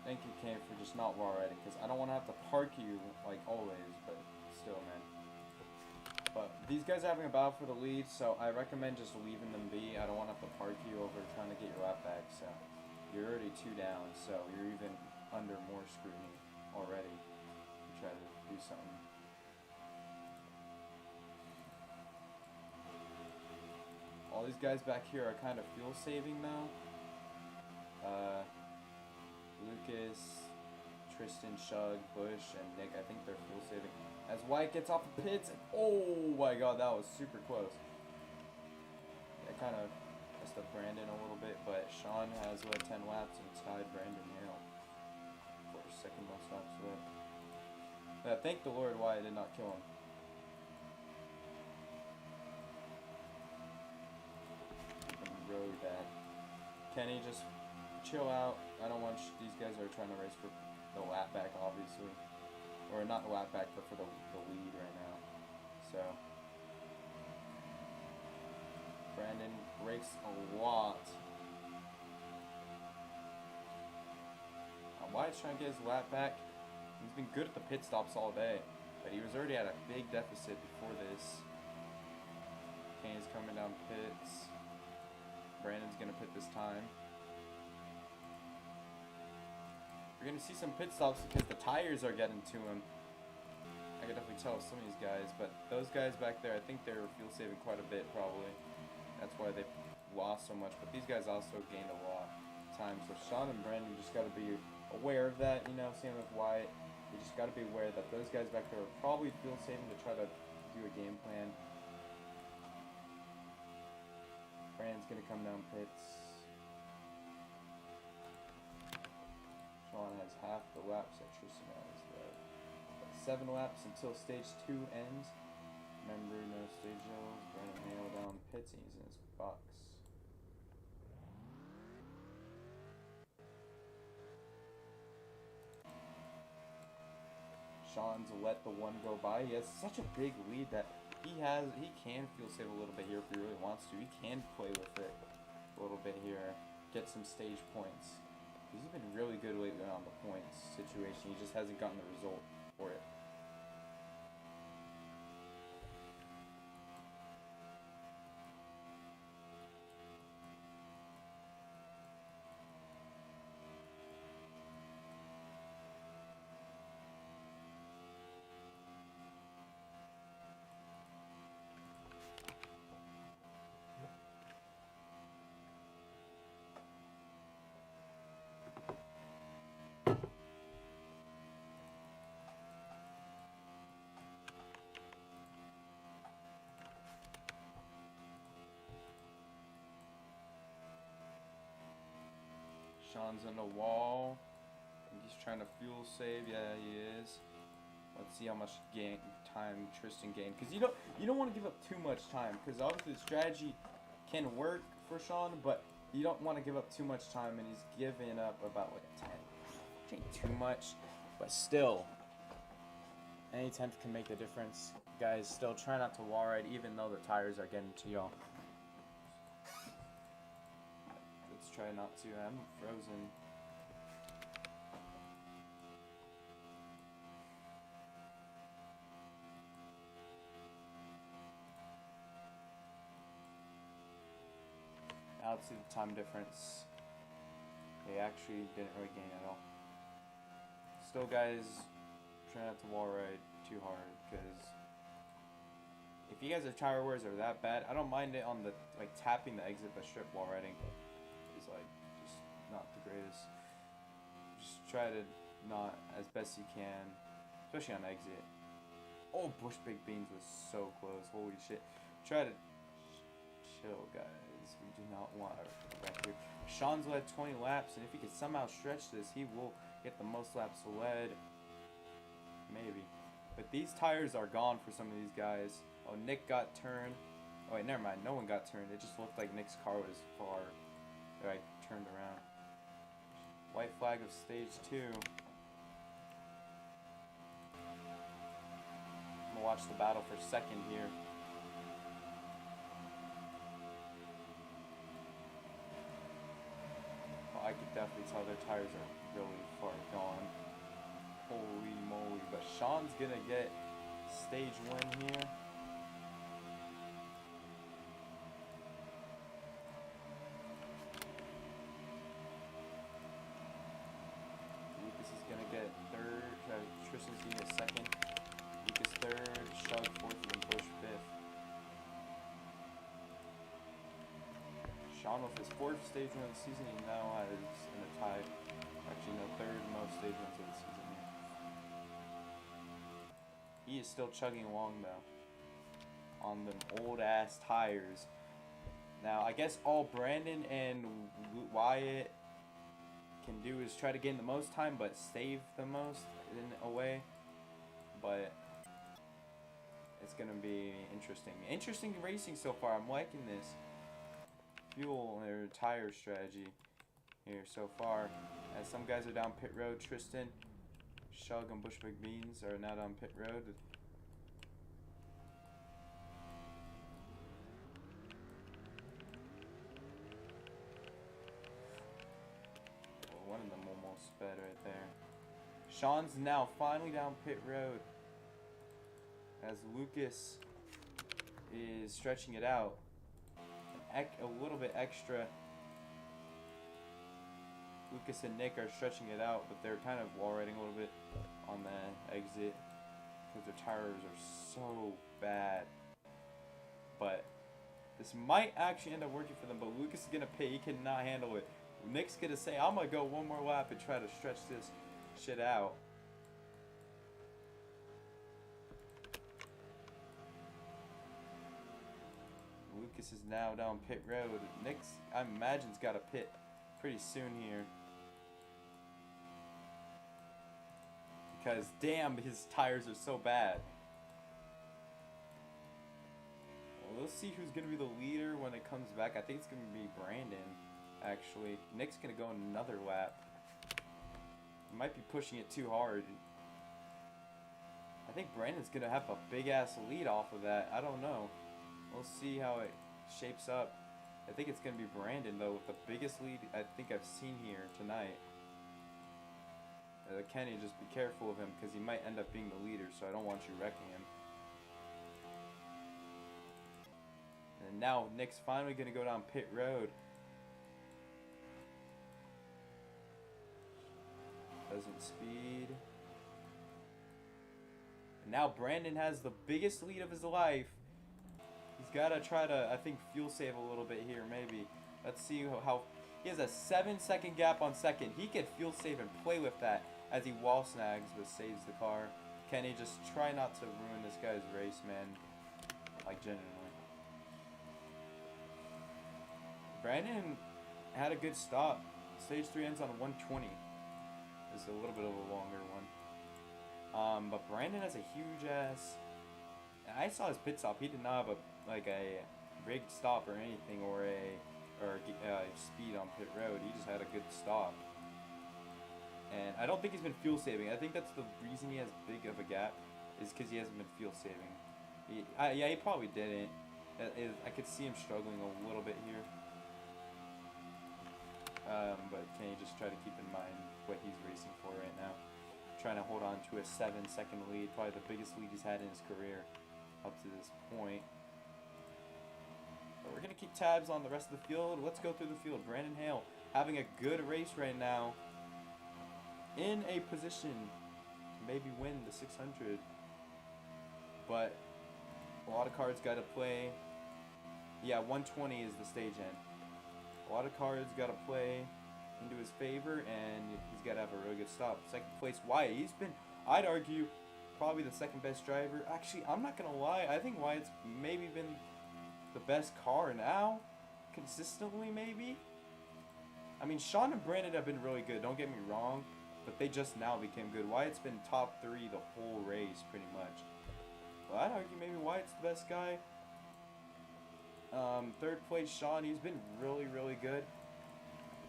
A: thank you, Kane, for just not wall riding, because I don't want to have to park you like always, but still, man. But these guys are having a battle for the lead, so I recommend just leaving them be. I don't want to have to park you over trying to get your lap back. So you're already 2 down, so you're even under more scrutiny already. Try to do something. All these guys back here are kind of fuel saving though. Lucas, Tristan, Shug, Bush, and Nick, I think they're fuel saving. As White gets off the pits, and oh my god, that was super close. That kind of messed up Brandon a little bit, but Sean has led 10 laps and tied Brandon Hale for second most laps left. Yeah, thank the Lord why I did not kill him. Really bad. Kenny, just chill out. I don't want these guys are trying to race for the lap back, obviously. Or not the lap back, but for the lead right now. So. Brandon breaks a lot. Wyatt's trying to get his lap back. He's been good at the pit stops all day, but he was already at a big deficit before this. Kane's coming down pits. Brandon's gonna pit this time. We're gonna see some pit stops because the tires are getting to him. I can definitely tell some of these guys, but those guys back there, I think they were fuel saving quite a bit probably. That's why they lost so much, but these guys also gained a lot of time. So Sean and Brandon just gotta be aware of that, you know, same with Wyatt. You just got to be aware that those guys back there are probably fuel saving to try to do a game plan. Brandon's going to come down pits. Sean has half the laps that Tristan has left. 7 laps until stage 2 ends. Remember, no stage hills. Brandon nailed down pits and he's in his box. Sean's let the one go by. He has such a big lead that he can fuel save a little bit here if he really wants to. He can play with it a little bit here, get some stage points. He's been really good lately on the points situation. He just hasn't gotten the result for it. Sean's on the wall. I think he's trying to fuel save. Yeah, he is. Let's see how much time Tristan gained. Because you don't want to give up too much time. Because obviously the strategy can work for Sean, but you don't want to give up too much time. And he's giving up about like a 10. Which ain't too much, but still, any 10th can make the difference. Guys, still try not to wall ride, even though the tires are getting to y'all. Try not to. I'm frozen. Now let's see the time difference. They actually didn't really gain at all. Still, guys, try not to wall ride too hard because if you guys' tire wears are that bad, I don't mind it on the tapping the exit, but strip wall riding is just not the greatest. Just try to not as best you can, especially on exit. Oh, Bush Big Beans was so close. Holy shit. Try to chill, guys. We do not want to go back here. Sean's led 20 laps, and if he could somehow stretch this, he will get the most laps led. Maybe. But these tires are gone for some of these guys. Oh, Nick got turned. Oh, wait, never mind. No one got turned. It just looked like Nick's car was far. Turned around. White flag of stage 2. I'm gonna watch the battle for second here. Well, I could definitely tell their tires are really far gone. Holy moly. But Sean's gonna get stage 1 here. Get third, Tristan's gonna get second, Lucas third, Shug fourth, and then Bush fifth. Sean with his 4th stage win of the season, he now has in a tie, actually no, 3rd most stage wins of the season here. He is still chugging along though, on them old ass tires. Now I guess all Brandon and Wyatt can do is try to gain the most time but save the most in a way, but it's gonna be interesting racing so far. I'm liking this fuel or tire strategy here so far, as some guys are down pit road. Tristan, Shug, and Bush Big Beans are now down pit road. one of them almost sped right there. Sean's now finally down pit road as Lucas is stretching it out. A little bit extra. Lucas and Nick are stretching it out, but they're kind of wall riding a little bit on the exit because their tires are so bad. But this might actually end up working for them, but Lucas is gonna pay. He cannot handle it. Nick's gonna say, I'm gonna go one more lap and try to stretch this shit out. Lucas is now down pit road. Nick's, I imagine, has got to pit pretty soon here. Because, damn, his tires are so bad. Well, we'll see who's going to be the leader when it comes back. I think it's going to be Brandon, actually. Nick's going to go another lap. He might be pushing it too hard. I think Brandon's going to have a big-ass lead off of that. I don't know. We'll see how it shapes up. I think it's going to be Brandon, though, with the biggest lead I think I've seen here tonight. Kenny, just be careful of him because he might end up being the leader, so I don't want you wrecking him. And now Nick's finally going to go down pit road. Doesn't speed. And now Brandon has the biggest lead of his life. He's got to try to, I think, fuel save a little bit here, maybe. Let's see how he has a 7-second gap on second. He could fuel save and play with that as he wall snags but saves the car. Kenny, just try not to ruin this guy's race, man. Like, genuinely. Brandon had a good stop. Stage 3 ends on 120. This is a little bit of a longer one. But Brandon has a huge ass. I saw his pit stop. He did not have a rigged stop or anything or speed on pit road. He just had a good stop. And I don't think he's been fuel saving. I think that's the reason he has big of a gap is because he hasn't been fuel saving. Yeah, he probably didn't. I could see him struggling a little bit here. But can you just try to keep in mind what he's racing for right now? Trying to hold on to a 7-second lead, probably the biggest lead he's had in his career up to this point. But we're going to keep tabs on the rest of the field. Let's go through the field. Brandon Hale having a good race right now. In a position to maybe win the 600. But a lot of cards got to play. Yeah, 120 is the stage end. A lot of cards got to play into his favor, and he's got to have a really good stop. Second place, Wyatt. He's been, I'd argue, probably the second best driver. Actually, I'm not going to lie. I think Wyatt's maybe been the best car now. Consistently, maybe. I mean, Sean and Brandon have been really good. Don't get me wrong. But they just now became good. Wyatt's been top 3 the whole race, pretty much. Well, I'd argue maybe Wyatt's the best guy. Third place, Sean. He's been really, really good.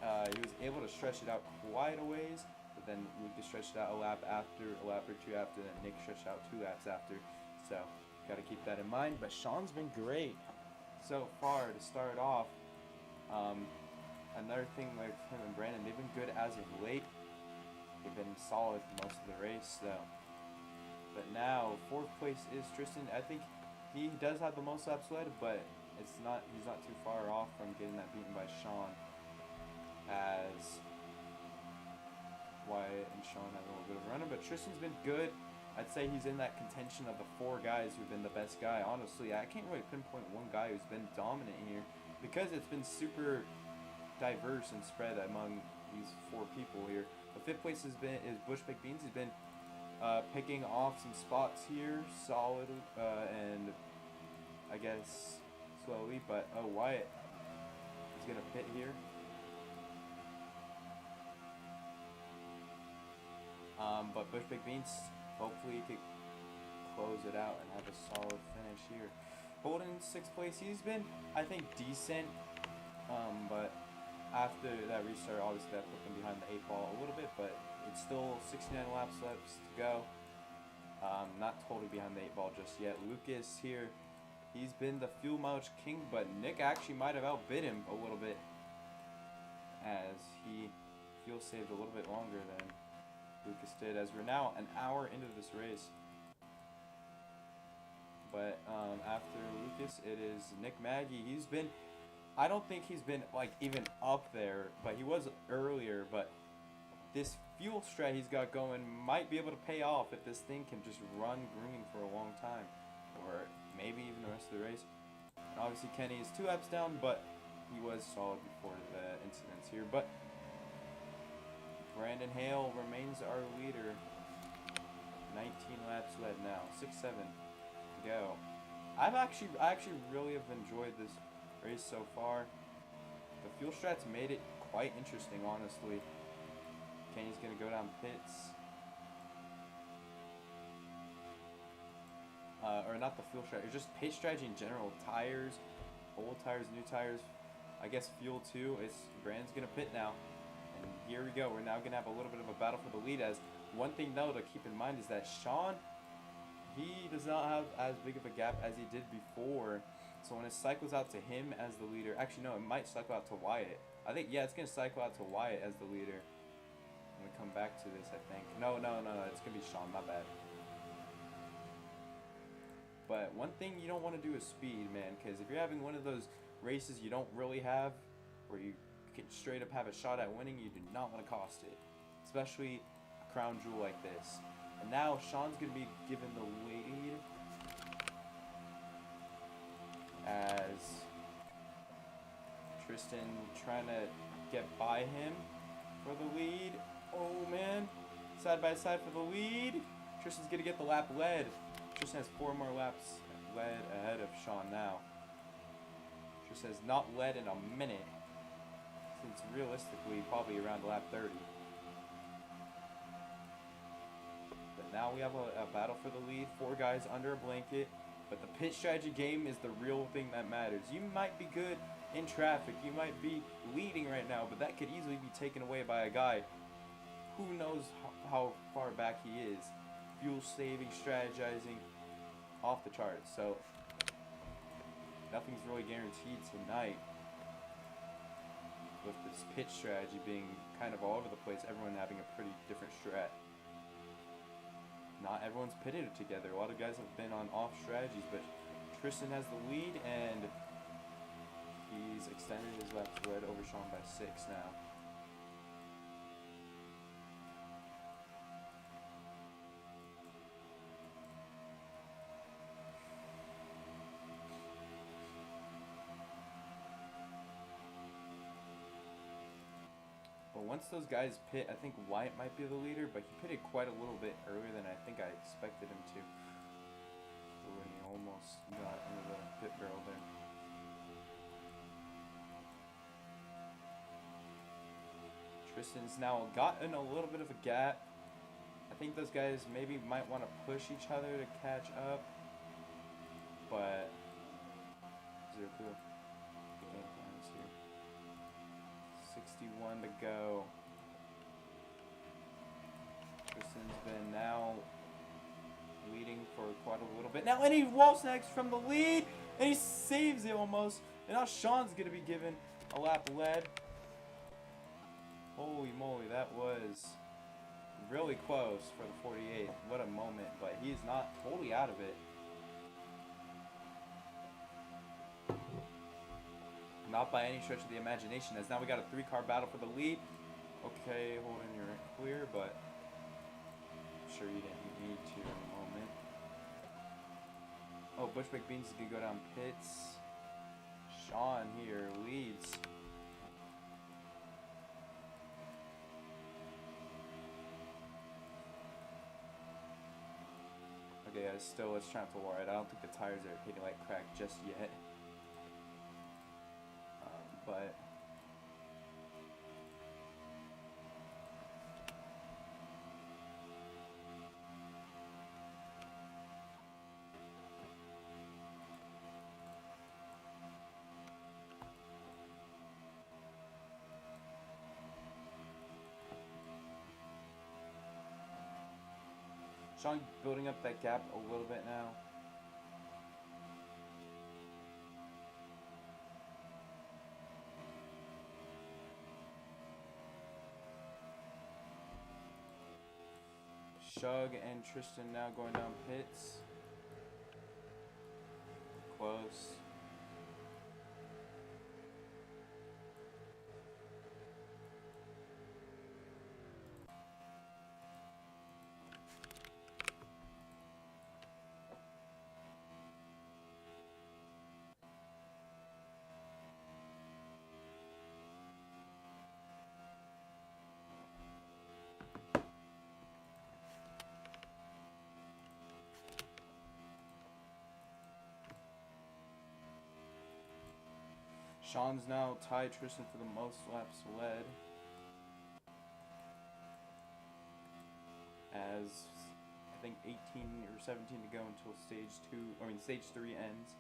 A: He was able to stretch it out quite a ways. But then Lucas stretched out a lap or two after. Then Nick stretched out 2 laps after. So, got to keep that in mind. But Sean's been great so far to start off. Another thing with him and Brandon, they've been good as of late. They've been solid for most of the race, though. But now, 4th place is Tristan. I think he does have the most laps led, but he's not too far off from getting that beaten by Sean. As Wyatt and Sean have a little bit of a runner, but Tristan's been good. I'd say he's in that contention of the 4 guys who've been the best guy. Honestly, I can't really pinpoint one guy who's been dominant here because it's been super diverse and spread among these 4 people here. The 5th place is Bush McBeans. He's been picking off some spots here, solid, and I guess slowly. But Wyatt is gonna pit here. But Bush McBeans, hopefully he could close it out and have a solid finish here. Holden 6th place. He's been, I think, decent, but after that restart, obviously that put them behind the 8 ball a little bit, but it's still 69 laps left to go. Not totally behind the 8 ball just yet. Lucas here, he's been the fuel mileage king, but Nick actually might have outbid him a little bit as he fuel saved a little bit longer than Lucas did, as we're now an hour into this race. But after Lucas, it is Nick Maggie. He's been, I don't think he's been like even up there, but he was earlier. But this fuel strat he's got going might be able to pay off if this thing can just run green for a long time, or maybe even the rest of the race. And obviously Kenny is 2 laps down, but he was solid before the incidents here. But Brandon Hale remains our leader. 19 laps led now. 6-7 to go. I actually really have enjoyed this race so far. The fuel strats made it quite interesting, honestly. Kenny's gonna go down pits. Or not the fuel strat, it's just pit strategy in general. Tires, old tires, new tires. I guess fuel too. Brandon's gonna pit now. And here we go. We're now gonna have a little bit of a battle for the lead. As one thing though to keep in mind is that Sean, he does not have as big of a gap as he did before. So when it cycles out to him as the leader, actually no, it might cycle out to Wyatt. I think, yeah, it's gonna cycle out to Wyatt as the leader. When we come back to this, I think. No, it's gonna be Sean, my bad. But one thing you don't want to do is speed, man, because if you're having one of those races you don't really have, where you can straight up have a shot at winning, you do not want to cost it. Especially a crown jewel like this. And now Sean's going to be given the lead as Tristan trying to get by him for the lead. Oh man, side by side for the lead. Tristan's going to get the lap led. Tristan has 4 more laps led ahead of Sean now. Tristan has not led in a minute, since realistically probably around lap 30. But now we have a battle for the lead. 4 guys under a blanket. But the pit strategy game is the real thing that matters. You might be good in traffic. You might be leading right now, but that could easily be taken away by a guy who knows how far back he is. Fuel saving, strategizing, off the charts. So nothing's really guaranteed tonight, with this pitch strategy being kind of all over the place. Everyone having a pretty different strat. Not everyone's pitted together. A lot of guys have been on off strategies, but Tristan has the lead, and he's extended his laps led over Sean by 6 now. But once those guys pit, I think Wyatt might be the leader, but he pitted quite a little bit earlier than I think I expected him to. Ooh, and he almost got into the pit barrel there. Tristan's now gotten a little bit of a gap. I think those guys maybe might want to push each other to catch up, but zero clue. The game plan is here. 61 to go. Tristan's been now leading for quite a little bit now, and he wall snags from the lead, and he saves it almost. And now Sean's gonna be given a lap led. Holy moly, that was really close for the 48. What a moment, but he's not totally out of it. Not by any stretch of the imagination, as now we got a 3-car battle for the lead. Okay, Holden, you're clear, but I'm sure you didn't need to in a moment. Oh, Bushwick Beans is going to go down pits. Sean here leads. Okay, still it's trying to pull right. I don't think the tires are hitting like crack just yet. But Sean building up that gap a little bit now. Chug and Tristan now going down pits. Close. Sean's now tied Tristan for the most laps led. As I think 18 or 17 to go until stage 3 ends.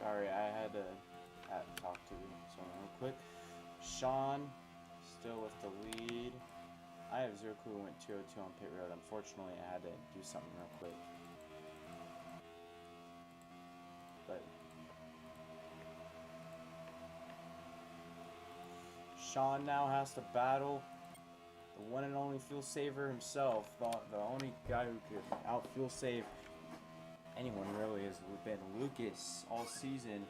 A: Sorry, I had to talk to someone real quick. Sean, still with the lead. I have zero clue who went 202 on pit road. Unfortunately, I had to do something real quick. But Sean now has to battle the one and only fuel saver himself. The only guy who could out fuel save anyone really has been Lucas all season.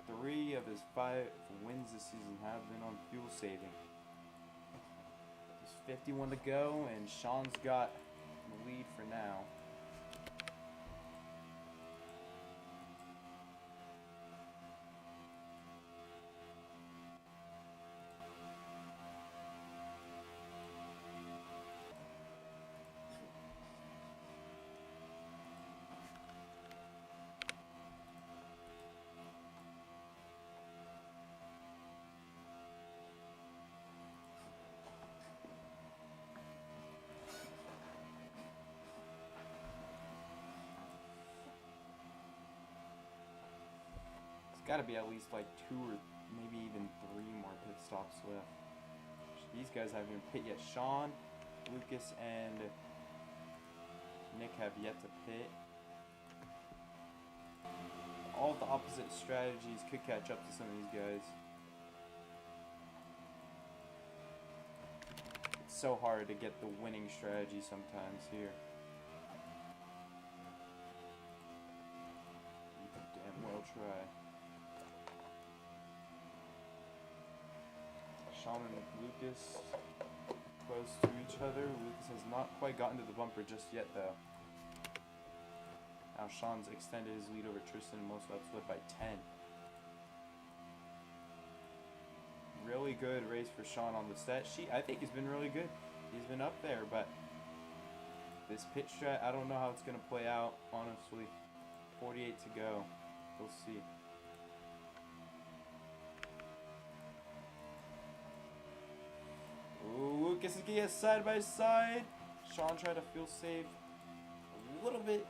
A: 3 of his 5 wins this season have been on fuel saving. There's 51 to go, and Sean's got the lead for now. Got to be at least like 2 or maybe even 3 more pit stops left. These guys haven't even pit yet. Sean, Lucas, and Nick have yet to pit. All the opposite strategies could catch up to some of these guys. It's so hard to get the winning strategy sometimes here. You can damn well try. Sean and Lucas close to each other. Lucas has not quite gotten to the bumper just yet, though. Now Sean's extended his lead over Tristan and most laps led by 10. Really good race for Sean on the stat sheet. I think he's been really good. He's been up there, but this pit strat, I don't know how it's going to play out, honestly. 48 to go. We'll see. Ooh, Lucas is getting side by side. Sean tried to fuel save a little bit.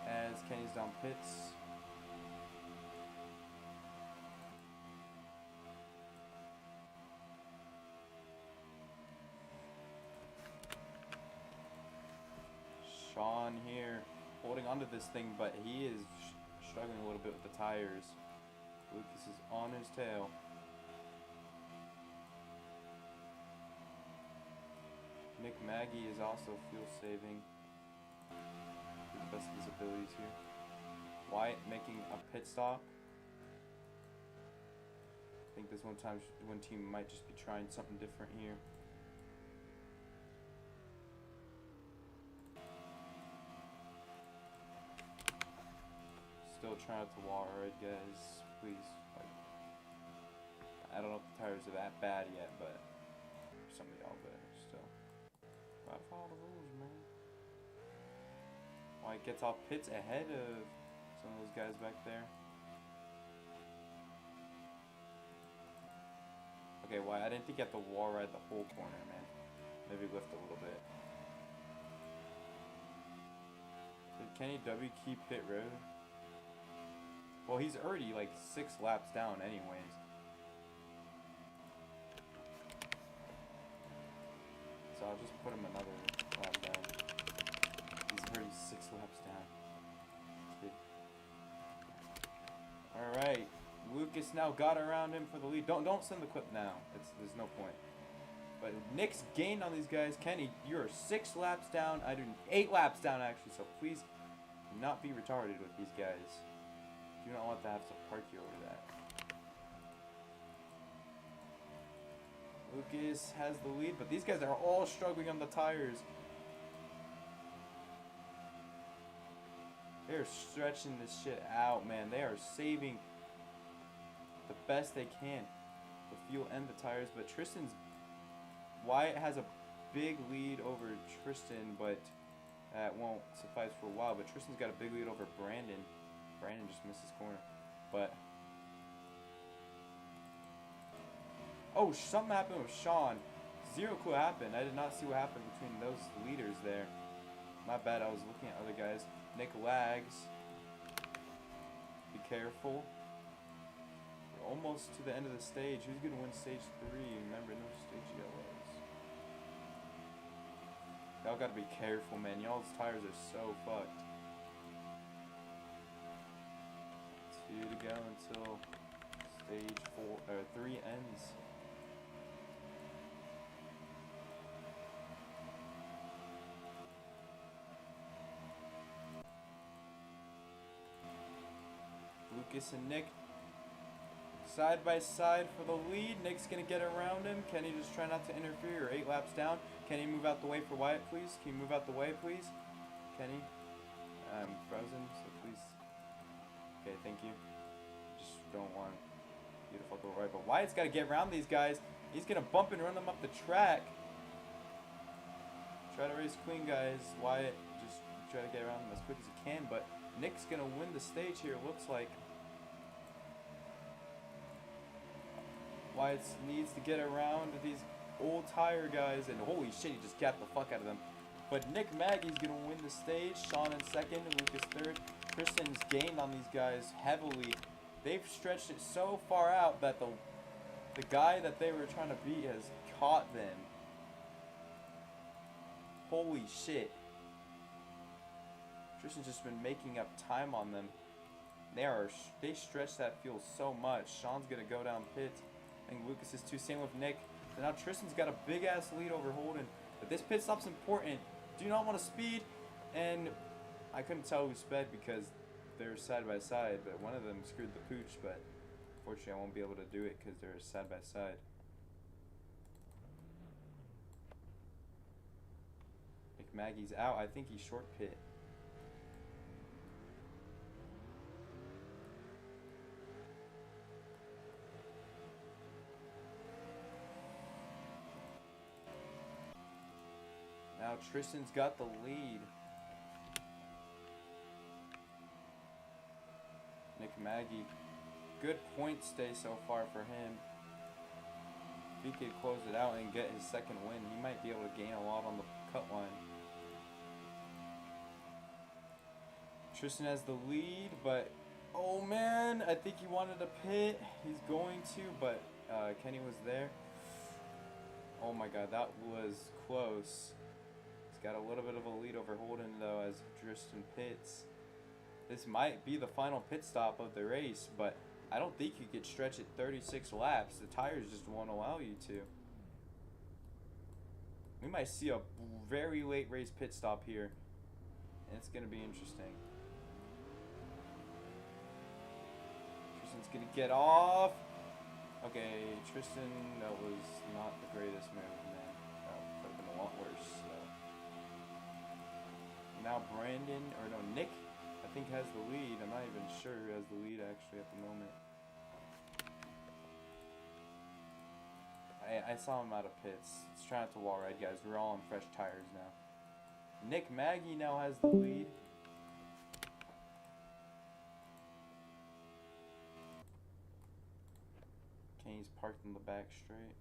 A: As Kenny's down pits. Sean here holding onto this thing, but he is struggling a little bit with the tires. Lucas is on his tail. Nick Maggie is also fuel saving to the best of his abilities here. Wyatt making a pit stop. I think this one team might just be trying something different here. Still trying not to wall ride, guys. Please. Like, I don't know if the tires are that bad yet, but for some of y'all, but still. Gotta follow the rules, man. Wyatt gets off pits ahead of some of those guys back there. Okay, well, I didn't think you had to wall ride the whole corner, man. Maybe lift a little bit. Did Kenny W keep pit road? Well, he's already like 6 laps down anyways. So I'll just put him another lap down. He's already 6 laps down. Alright. Lucas now got around him for the lead. Don't send the clip now. There's no point. But Nick's gained on these guys. Kenny, you're 6 laps down. I do 8 laps down actually. So please do not be retarded with these guys. Do not want to have to park you over that. Lucas has the lead, but these guys are all struggling on the tires. They're stretching this shit out, man. They are saving the best they can, the fuel and the tires. But Wyatt has a big lead over Tristan, but that won't suffice for a while. But Tristan's got a big lead over Brandon. Brandon just missed his corner, but oh, something happened with Sean. Zero clue happened. I did not see what happened between those leaders there. My bad. I was looking at other guys. Nick lags. Be careful. We're almost to the end of the stage. Who's gonna win stage 3? Remember, no stage yellows. Y'all gotta be careful, man. Y'all's tires are so fucked. 2 to go until stage 3 ends. Lucas and Nick side by side for the lead. Nick's gonna get around him. Kenny just try not to interfere. You're 8 laps down. Kenny, move out the way for Wyatt, please. Can you move out the way, please? Kenny, I'm frozen, so please. Okay, thank you. Just don't want you to fuck over right. But Wyatt's got to get around these guys. He's going to bump and run them up the track. Try to race clean, guys. Wyatt, just try to get around them as quick as he can. But Nick's going to win the stage here, it looks like. Wyatt needs to get around these old tire guys. And holy shit, he just gapped the fuck out of them. But Nick Maggie's going to win the stage. Sean in second, Lucas third. Tristan's gained on these guys heavily. They've stretched it so far out that the guy that they were trying to beat has caught them. Holy shit. Tristan's just been making up time on them. They stretched that fuel so much. Sean's gonna go down pits. I think Lucas is too. Same with Nick. So now Tristan's got a big ass lead over Holden. But this pit stop's important. Do not want to speed, and I couldn't tell who sped because they're side by side, but one of them screwed the pooch, but unfortunately I won't be able to do it because they're side by side. Nick Maggie's out. I think he's short pit. Now Tristan's got the lead. Nick Maggie. Good point stay so far for him. If he could close it out and get his second win, he might be able to gain a lot on the cut line. Tristan has the lead, but oh man, I think he wanted to pit. He's going to, but Kenny was there. Oh my god, that was close. This got a little bit of a lead over Holden though as Tristan pits. This might be the final pit stop of the race, but I don't think you could stretch it 36 laps. The tires just won't allow you to. We might see a very late race pit stop here, and it's going to be interesting. Tristan's going to get off. Okay, Tristan, that was not the greatest move, man. That could have been a lot worse. So. Now Brandon, or no, Nick, I think has the lead. I'm not even sure who has the lead actually at the moment. I saw him out of pits. Let's try not to wall ride, guys. We're all on fresh tires now. Nick Maggie now has the lead. Kenny's parked in the back straight.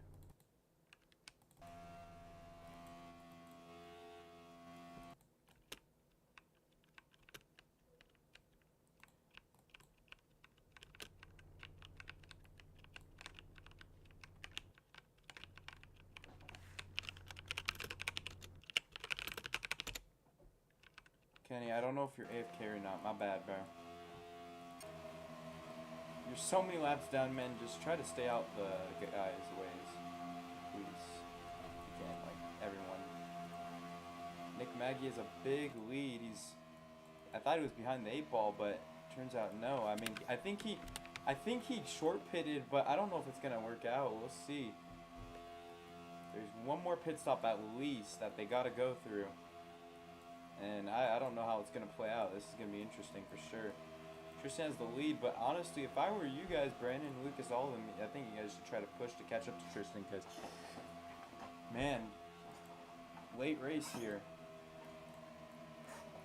A: Kenny, I don't know if you're AFK or not. My bad, bro. You're so many laps down, man. Just try to stay out the guys' ways. Please. You can't, like, everyone. Nick Maggie has a big lead. I thought he was behind the 8-ball, but turns out no. I mean, I think he short pitted, but I don't know if it's gonna work out. We'll see. There's one more pit stop at least that they gotta go through. And I don't know how it's going to play out. This is going to be interesting for sure. Tristan has the lead, but honestly, if I were you guys, Brandon, Lucas, all of them, I think you guys should try to push to catch up to Tristan because, man, late race here.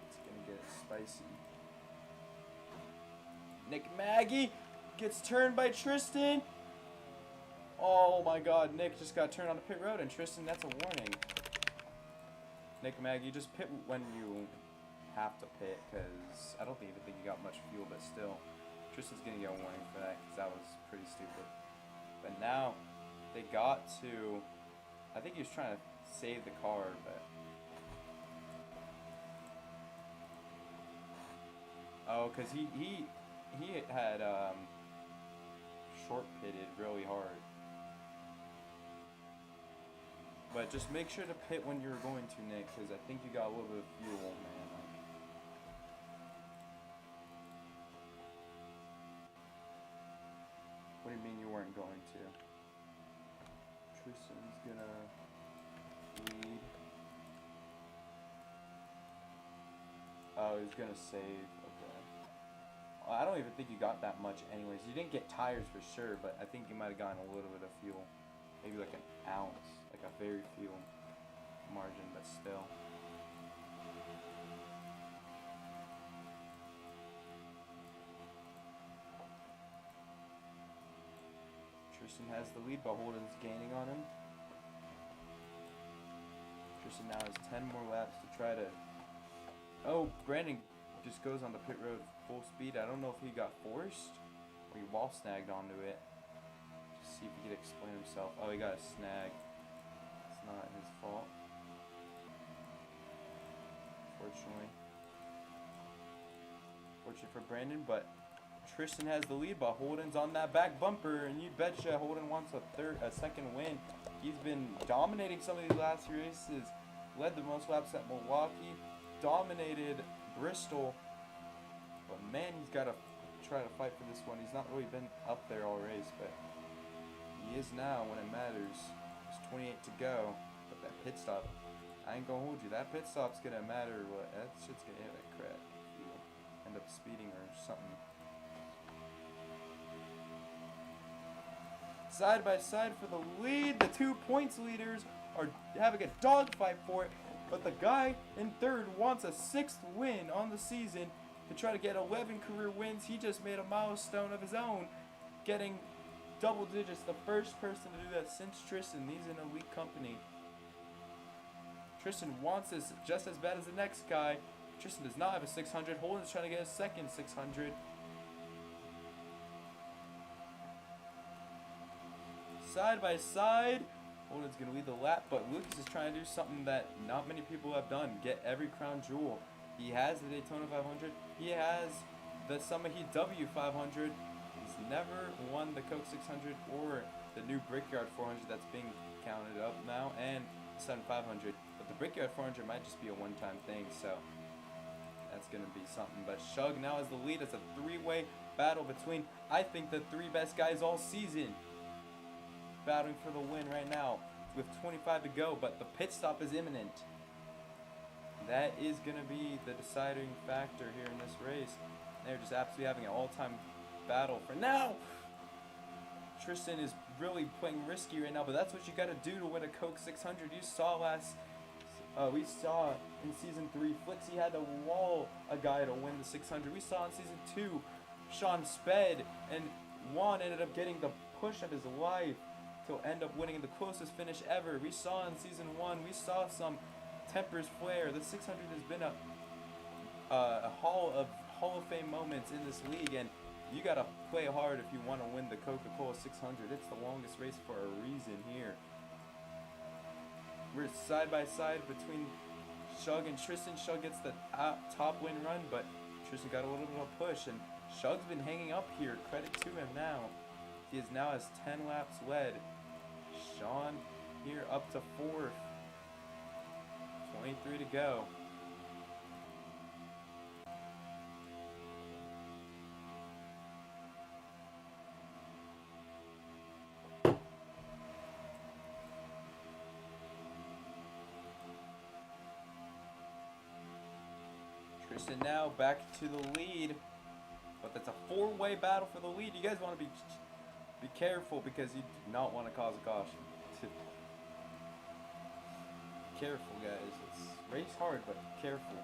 A: It's going to get spicy. Nick Maggie gets turned by Tristan. Oh my god, Nick just got turned on the pit road, and Tristan, that's a warning. Nick Maggie, just pit when you have to pit, because I don't even think you got much fuel, but still. Tristan's going to get a warning for that, because that was pretty stupid. But now, they got to... I think he was trying to save the car, but... Oh, because he had short pitted really hard. But just make sure to pit when you're going to, Nick, because I think you got a little bit of fuel, man. What do you mean you weren't going to? Tristan's gonna lead. Oh, he's gonna save. Okay. Well, I don't even think you got that much anyways. You didn't get tires for sure, but I think you might have gotten a little bit of fuel. Maybe like an ounce. Like a very few margin, but still. Tristan has the lead, but Holden's gaining on him. Tristan now has 10 more laps to try to... Oh, Brandon just goes on the pit road full speed. I don't know if he got forced or he wall snagged onto it. Just see if he could explain himself. Oh, he got a snag. Not his fault, fortunately. Fortunate for Brandon, but Tristan has the lead, but Holden's on that back bumper, and you betcha Holden wants a second win. He's been dominating some of these last few races, led the most laps at Milwaukee, dominated Bristol, but man, he's got to try to fight for this one. He's not really been up there all race, but he is now when it matters. 28 to go, but that pit stop, I ain't gonna hold you. That pit stop's gonna matter. What that shit's gonna hit like crap. You'll end up speeding or something. Side by side for the lead. The 2 points leaders are having a dogfight for it, but the guy in third wants a 6th win on the season to try to get 11 career wins. He just made a milestone of his own, getting double digits, the first person to do that since Tristan. He's in elite company. Tristan wants this just as bad as the next guy. Tristan does not have a 600. Holden's trying to get a second 600. Side by side. Holden's going to lead the lap, but Lucas is trying to do something that not many people have done. Get every crown jewel. He has the Daytona 500. He has the Summerheat W500. He's never won the Coke 600 or the new Brickyard 400 that's being counted up now, and the Sun 500. But the Brickyard 400 might just be a one-time thing, so that's going to be something. But Shug now has the lead. It's a three-way battle between, I think, the three best guys all season. Battling for the win right now with 25 to go, but the pit stop is imminent. That is going to be the deciding factor here in this race. They're just absolutely having an all-time battle for now. Tristan is really playing risky right now, but that's what you got to do to win a Coke 600. You saw we saw in season 3, Flixie had to wall a guy to win the 600. We saw in season 2, Sean sped, and Juan ended up getting the push of his life to end up winning the closest finish ever. We saw in season 1, we saw some tempers flare. The 600 has been a Hall of Fame moments in this league, and you gotta play hard if you want to win the Coca-Cola 600. It's the longest race for a reason here. We're side by side between Shug and Tristan. Shug gets the top win run, but Tristan got a little bit of a push, and Shug's been hanging up here. Credit to him now. He is now has 10 laps led. Sean here up to 4th. 23 to go. Tristan now back to the lead, but that's a four-way battle for the lead. You guys want to be careful because you do not want to cause a caution. Careful, guys. It's race hard, but careful.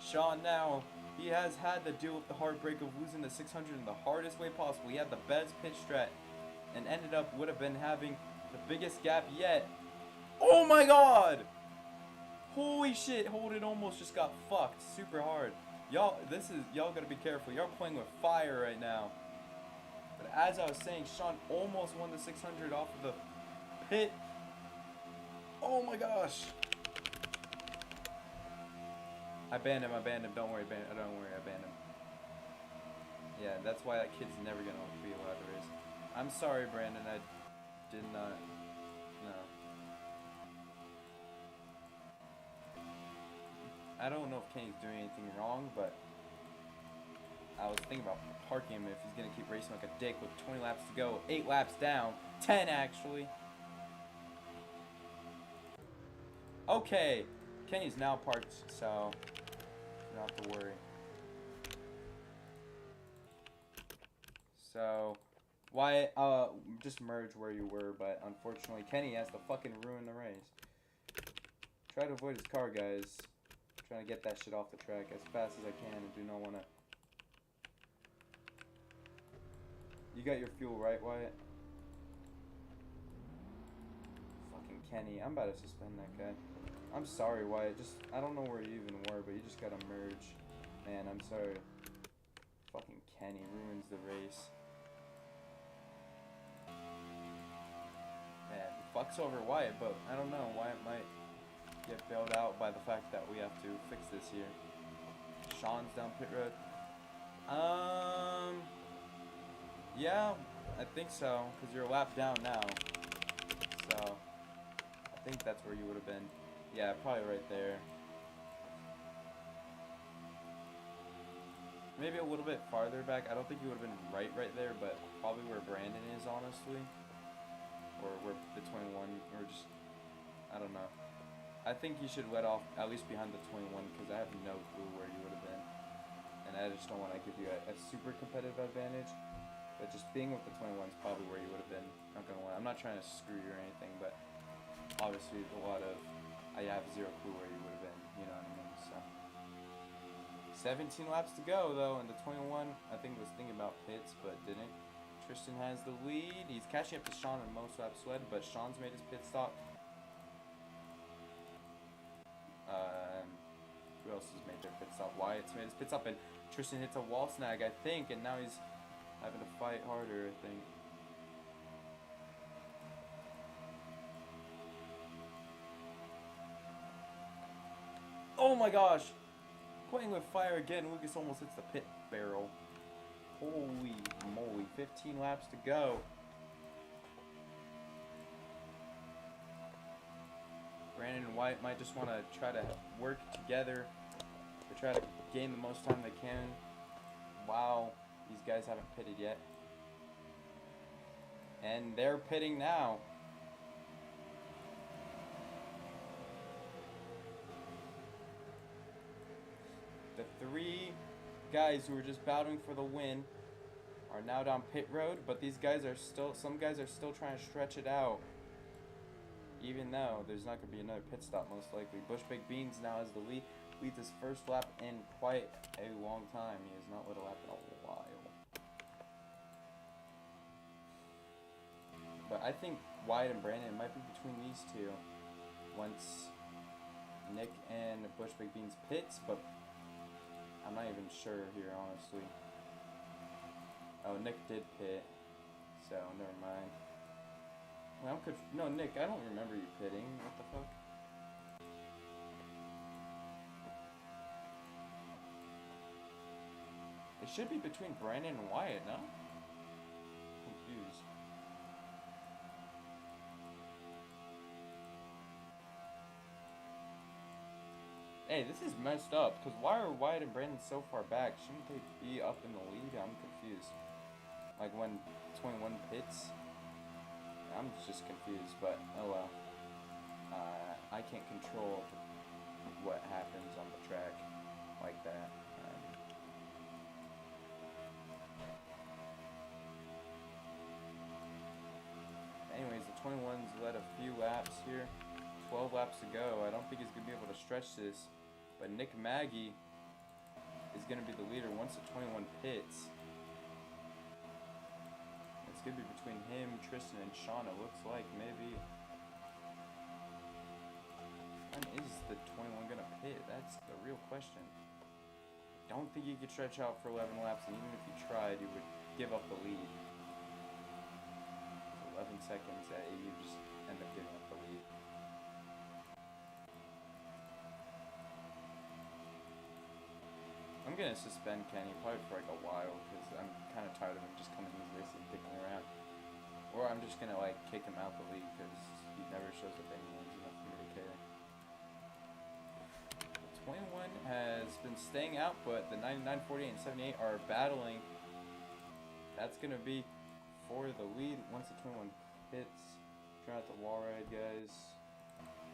A: Sean now, he has had to deal with the heartbreak of losing the 600 in the hardest way possible. He had the best pitch strat and ended up would have been having the biggest gap yet. Oh my god! Holy shit, Holden almost just got fucked super hard. Y'all gotta be careful. Y'all playing with fire right now. But as I was saying, Sean almost won the 600 off of the pit. Oh my gosh. I banned him. Don't worry, I banned him. Yeah, that's why that kid's never gonna be allowed to race. I'm sorry, Brandon. I did not. No. I don't know if Kenny's doing anything wrong, but I was thinking about parking him if he's gonna keep racing like a dick with 20 laps to go, 8 laps down, 10 actually. Okay, Kenny's now parked, so you don't have to worry. So, Wyatt, just merge where you were, but unfortunately Kenny has to fucking ruin the race. Try to avoid his car, guys. Trying to get that shit off the track as fast as I can and do not want to. You got your fuel right, Wyatt? Fucking Kenny. I'm about to suspend that guy. I'm sorry, Wyatt. I don't know where you even were, but you just gotta merge. Man, I'm sorry. Fucking Kenny ruins the race. Man, fucks over Wyatt, but I don't know. Wyatt might get bailed out by the fact that we have to fix this here. Sean's down pit road. Yeah, I think so, because you're a lap down now. So, I think that's where you would have been. Yeah, probably right there. Maybe a little bit farther back. I don't think you would have been right there, but probably where Brandon is, honestly. Or where the 21, or just, I don't know. I think you should let off at least behind the 21, because I have no clue where you would have been. And I just don't want to give you a super competitive advantage. But just being with the 21 is probably where you would have been. Not gonna lie. I'm not trying to screw you or anything, but obviously I have zero clue where you would have been. You know what I mean? So 17 laps to go though, and the 21 I think was thinking about pits, but didn't. Tristan has the lead. He's catching up to Sean in most laps led, but Sean's made his pit stop. Who else has made their pit stop? Wyatt's made his pit stop, and Tristan hits a wall snag, I think, and now he's having to fight harder, I think. Oh my gosh! Playing with fire again. Lucas almost hits the pit barrel. Holy moly. 15 laps to go. Brandon and Wyatt might just want to try to work together to try to gain the most time they can. Wow, these guys haven't pitted yet. And they're pitting now. The three guys who were just battling for the win are now down pit road, but these guys are still, some guys are still trying to stretch it out. Even though there's not going to be another pit stop most likely. Bush Baked Beans now has the lead. Leads his first lap in quite a long time. He has not led a lap in a while. But I think Wyatt and Brandon might be between these two once Nick and Bush Baked Beans pits, but I'm not even sure here, honestly. Oh, Nick did pit, so never mind. Well, no, Nick, I don't remember you pitting. What the fuck? It should be between Brandon and Wyatt, no? Confused. Hey, this is messed up, because why are Wyatt and Brandon so far back? Shouldn't they be up in the lead? I'm confused. Like when 21 pits? I'm just confused, but oh well. I can't control what happens on the track like that. Anyways, the 21's led a few laps here. 12 laps to go. I don't think he's going to be able to stretch this. But Nick Maggie is going to be the leader once the 21 pits. It's going to be between him, Tristan, and Sean, it looks like. Maybe. When is the 21 going to pit? That's the real question. I don't think he could stretch out for 11 laps, and even if he tried, he would give up the lead. 11 seconds, you just end up giving up the lead. I'm gonna suspend Kenny probably for like a while because I'm kind of tired of him just coming to these races and kicking around. Or I'm just gonna like kick him out the league because he never shows up anyone's enough for me to care. The 21 has been staying out, but the 99, 48, and 78 are battling. That's gonna be for the lead once the 21 hits. Try out the wall ride, guys.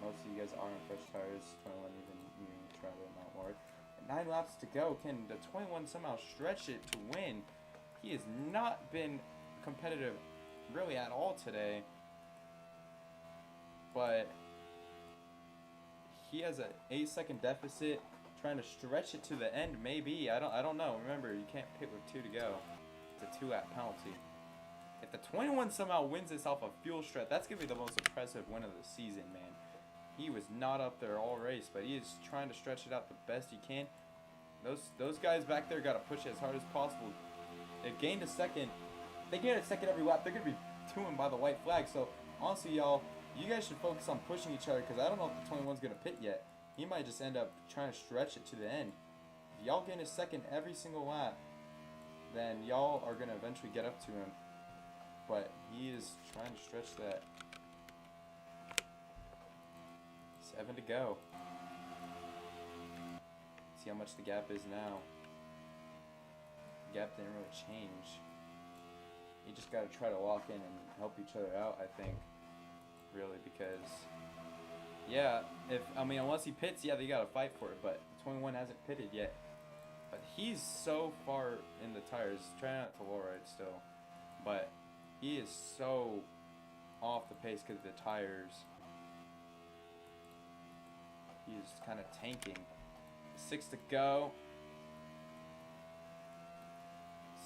A: Most of you guys are on fresh tires. 21 even try to not wall ride. 9 laps to go. Can the 21 somehow stretch it to win? He has not been competitive really at all today. But he has an 8-second deficit. Trying to stretch it to the end, maybe. I don't know. Remember, you can't pit with 2 to go. It's a 2-lap penalty. If the 21 somehow wins this off a fuel stretch, that's going to be the most impressive win of the season, man. He was not up there all race, but he is trying to stretch it out the best he can. Those guys back there got to push as hard as possible. They've gained a second. They gain a second every lap. They're going to be doing by the white flag. So, honestly, y'all, you guys should focus on pushing each other because I don't know if the 21's going to pit yet. He might just end up trying to stretch it to the end. If y'all gain a second every single lap, then y'all are going to eventually get up to him. But he is trying to stretch that. 7 to go. See how much the gap is now. The gap didn't really change. You just got to try to lock in and help each other out, I think. Really, because yeah, unless he pits, yeah, they got to fight for it. But 21 hasn't pitted yet. But he's so far in the tires. Try not to low ride still. But he is so off the pace because of the tires. He's kind of tanking. 6 to go.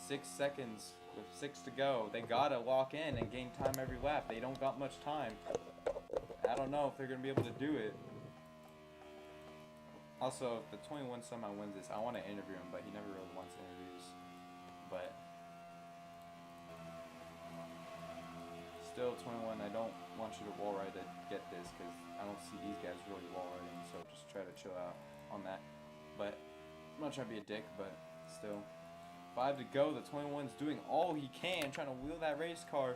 A: 6 seconds with 6 to go. They gotta lock in and gain time every lap. They don't got much time. I don't know if they're gonna be able to do it. Also, if the 21 somehow wins this, I want to interview him, but he never really wants interviews. But still, 21, I don't want you to wall ride to get this because I don't see these guys really wall riding, so just try to chill out. on that. But I'm not trying to be a dick, but still. 5 to go. The 21's doing all he can, trying to wheel that race car.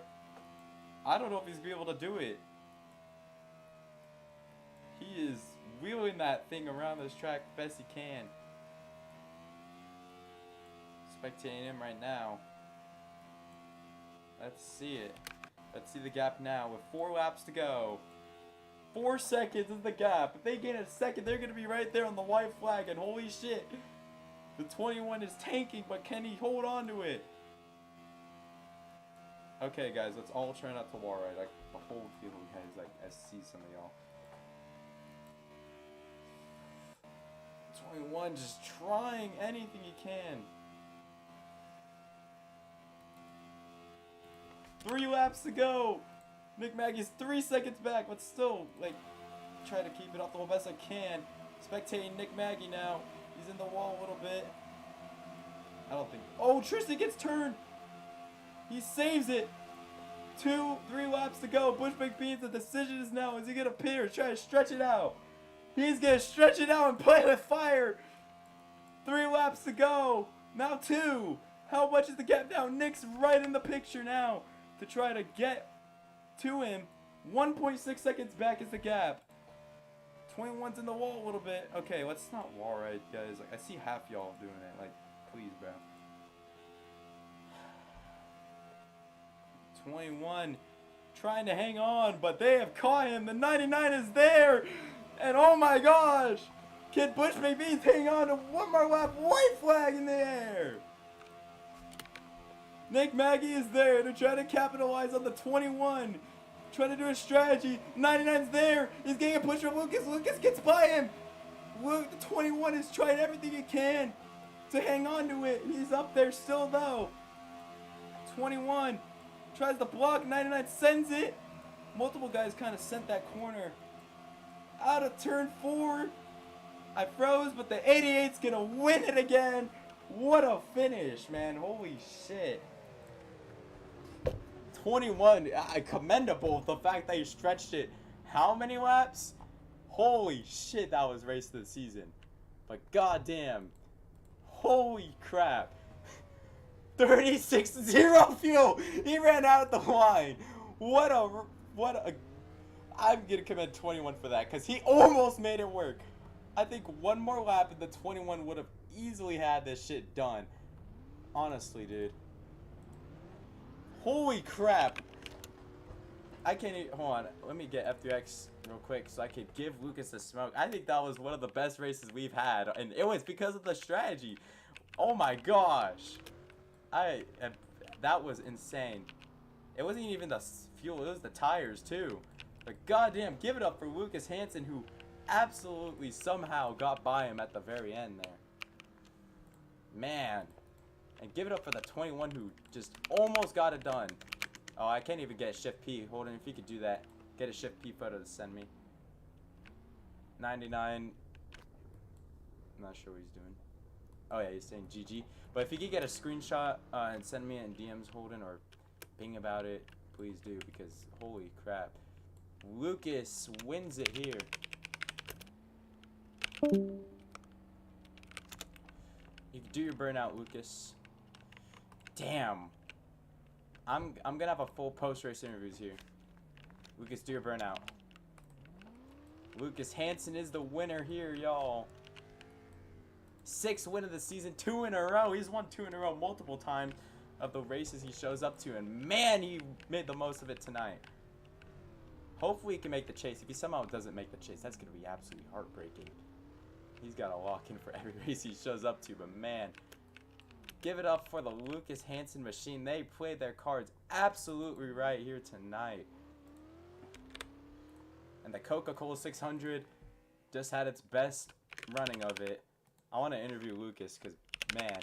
A: I don't know if he's going to be able to do it. He is wheeling that thing around this track best he can. Spectating him right now. Let's see it. Let's see the gap now with 4 laps to go. 4 seconds is the gap. If they gain a second, they're going to be right there on the white flag. And holy shit, the 21 is tanking, but can he hold on to it? Okay, guys, let's all try not to wall ride. Like the whole field has, like, I see some of y'all. 21 just trying anything he can. 3 laps to go. Nick Maggie's 3 seconds back, but still, like, try to keep it off the wall best I can. Spectating Nick Maggie now. He's in the wall a little bit. I don't think. Oh, Tristan gets turned. He saves it. 2, 3 laps to go. Bush McBeans, the decision is now. Is he going to pit or try to stretch it out? He's going to stretch it out and play with fire. 3 laps to go. Now 2. How much is the gap now? Nick's right in the picture now to try to get to him. 1.6 seconds back is the gap. 21's in the wall a little bit. Okay, let's not wall ride, guys. Like, I see half y'all doing it. Like, please, bro. 21 trying to hang on, but they have caught him. The 99 is there. And oh my gosh. Kid Bush McBean's hanging on to one more lap. White flag in the air. Nick Maggie is there to try to capitalize on the 21. Trying to do a strategy. 99's there. He's getting a push from Lucas. Lucas gets by him. The 21 is trying everything he can to hang on to it. He's up there still, though. 21 tries to block. 99 sends it. Multiple guys kind of sent that corner. Out of turn 4. I froze, but the 88's going to win it again. What a finish, man. Holy shit. 21, commendable, the fact that he stretched it. How many laps? Holy shit, that was race of the season. But goddamn, holy crap. 36-0 fuel. He ran out at the line. What a, I'm gonna commend 21 for that because he almost made it work. I think one more lap and the 21 would have easily had this shit done. Honestly, dude. Holy crap. I can't even, hold on, let me get F3X real quick so I could give Lucas a smoke. I think that was one of the best races we've had, and it was because of the strategy. Oh my gosh. That was insane. It wasn't even the fuel, it was the tires too. But goddamn, give it up for Lucas Hansen, who absolutely somehow got by him at the very end there. Man. And give it up for the 21 who just almost got it done. Oh, I can't even get a Shift P. Holden, if you could do that. Get a Shift P photo to send me. 99. I'm not sure what he's doing. Oh yeah, he's saying GG. But if you could get a screenshot and send me in DMs, Holden, or ping about it, please do, because holy crap. Lucas wins it here. You can do your burnout, Lucas. Damn. I'm gonna have a full post-race interviews here. Lucas, do your burnout. Lucas Hansen is the winner here, y'all. 6th win of the season, 2 in a row. He's won 2 in a row multiple times of the races he shows up to, and man, he made the most of it tonight. Hopefully he can make the chase. If he somehow doesn't make the chase, that's gonna be absolutely heartbreaking. He's got to lock in for every race he shows up to, but man, give it up for the Lucas Hansen machine. They played their cards absolutely right here tonight. And the Coca-Cola 600 just had its best running of it. I want to interview Lucas because, man.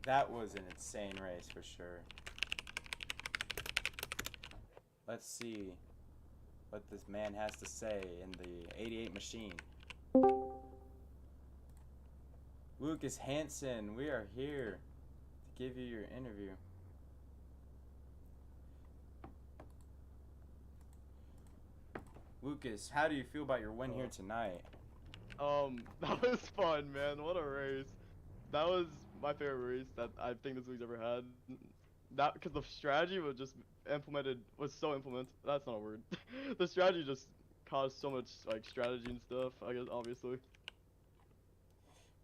A: That was an insane race for sure. Let's see what this man has to say in the 88 machine. Lucas Hansen, we are here. give you your interview. Lucas, how do you feel about your win here tonight?
C: That was fun, man. What a race. That was my favorite race that I think this league's ever had. That because the strategy was so implemented. That's not a word. The strategy just caused so much like strategy and stuff. I guess obviously.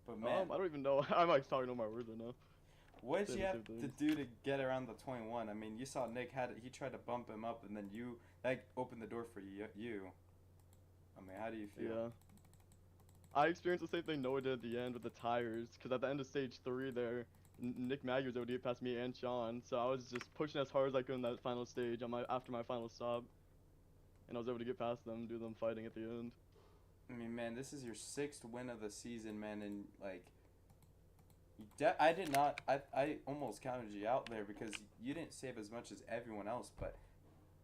A: But man,
C: I don't even know. I'm like talking all my words right now.
A: what did
C: Saying
A: you
C: the
A: have
C: same
A: to
C: things.
A: do to get around the 21? I mean, you saw Nick had it. He tried to bump him up, and then that opened the door for you. I mean, how do you feel?
C: Yeah. I experienced the same thing Noah did at the end with the tires, because at the end of stage 3 there, Nick Maggie was able to get past me and Sean, so I was just pushing as hard as I could in that final stage after my final stop, and I was able to get past them, do them fighting at the end.
A: I mean, man, this is your 6th win of the season, man, and like, I did not. I almost counted you out there because you didn't save as much as everyone else, but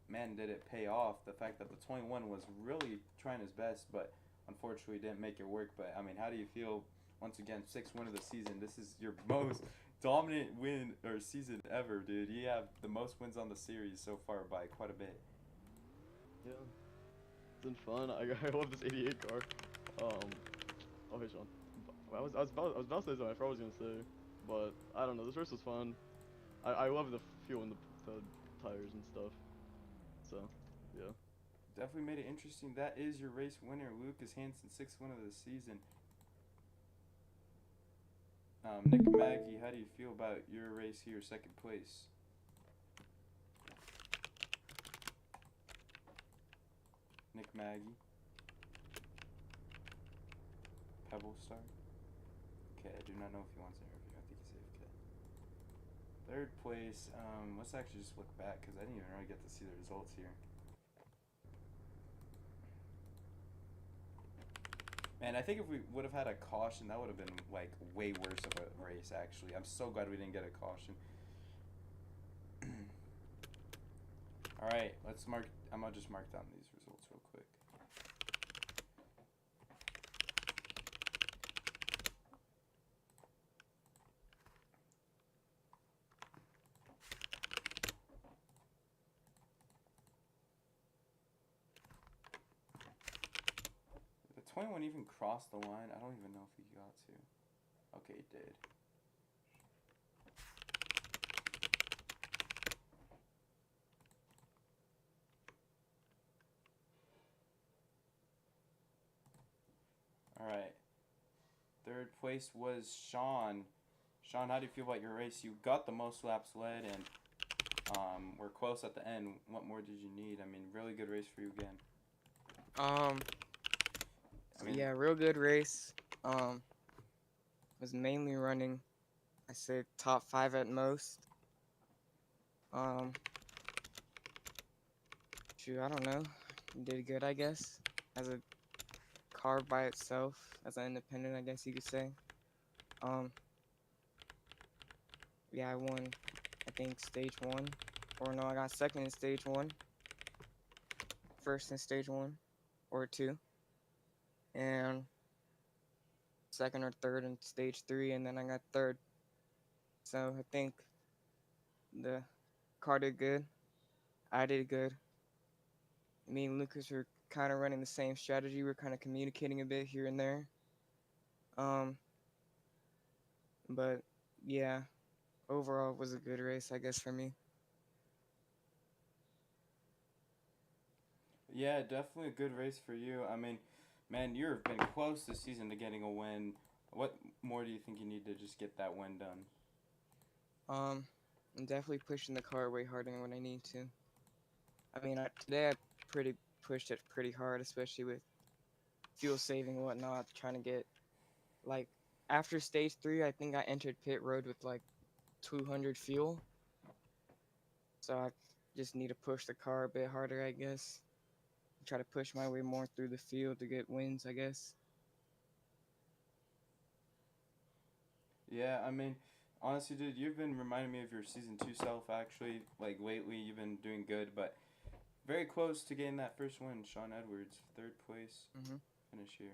A: man, did it pay off. The fact that the 21 was really trying his best, but unfortunately didn't make it work. But I mean, how do you feel? Once again, 6th win of the season. This is your most dominant win or season ever, dude. You have the most wins on the series so far by quite a bit.
C: Yeah, it's been fun. I love this 88 car. Oh hey Sean. I was about to say something. I forgot what I was gonna say, but I don't know. This race was fun. I love the fuel and the tires and stuff. So, yeah.
A: Definitely made it interesting. That is your race winner, Lucas Hansen, 6th win of the season. Nick Maggie, how do you feel about your race here, 2nd place? Nick Maggie. Pebble Star. Okay, I do not know if he wants an interview. I think he's AFK. 3rd place. Let's actually just look back because I didn't even really get to see the results here. Man, I think if we would have had a caution, that would have been like way worse of a race. Actually, I'm so glad we didn't get a caution. All right, let's mark. I'm gonna just mark down these results real quick. Did the 21 even cross the line? I don't even know if he got to. Okay, it did. All right. 3rd place was Sean. Sean, how do you feel about your race? You got the most laps led, and we're close at the end. What more did you need? I mean, really good race for you again. I mean,
D: Yeah, real good race. Was mainly running, I say top 5 at most. Shoot, I don't know. Did good, I guess. As a car by itself, as an independent, I guess you could say. Yeah, I won, I think, stage 1. Or no, I got 2nd in stage 1. 1st in stage 1 or 2. And 2nd or 3rd in stage 3, and then I got 3rd. So I think the car did good. I did good. Me and Lucas were kind of running the same strategy. We're kind of communicating a bit here and there. But yeah, overall it was a good race, I guess, for me.
A: yeah, definitely a good race for you. I mean, man, you've been close this season to getting a win. What more do you think you need to just get that win done?
D: I'm definitely pushing the car way harder than what I need to. I mean, today I pretty pushed it pretty hard, especially with fuel saving and whatnot, trying to get, like, after stage 3, I think I entered pit road with like 200 fuel. So I just need to push the car a bit harder, I guess. Try to push my way more through the field to get wins, I guess.
A: Yeah, I mean, honestly, dude, you've been reminding me of your season 2 self, actually. Like, lately, you've been doing good, but very close to getting that first win. Sean Edwards, 3rd place finish here.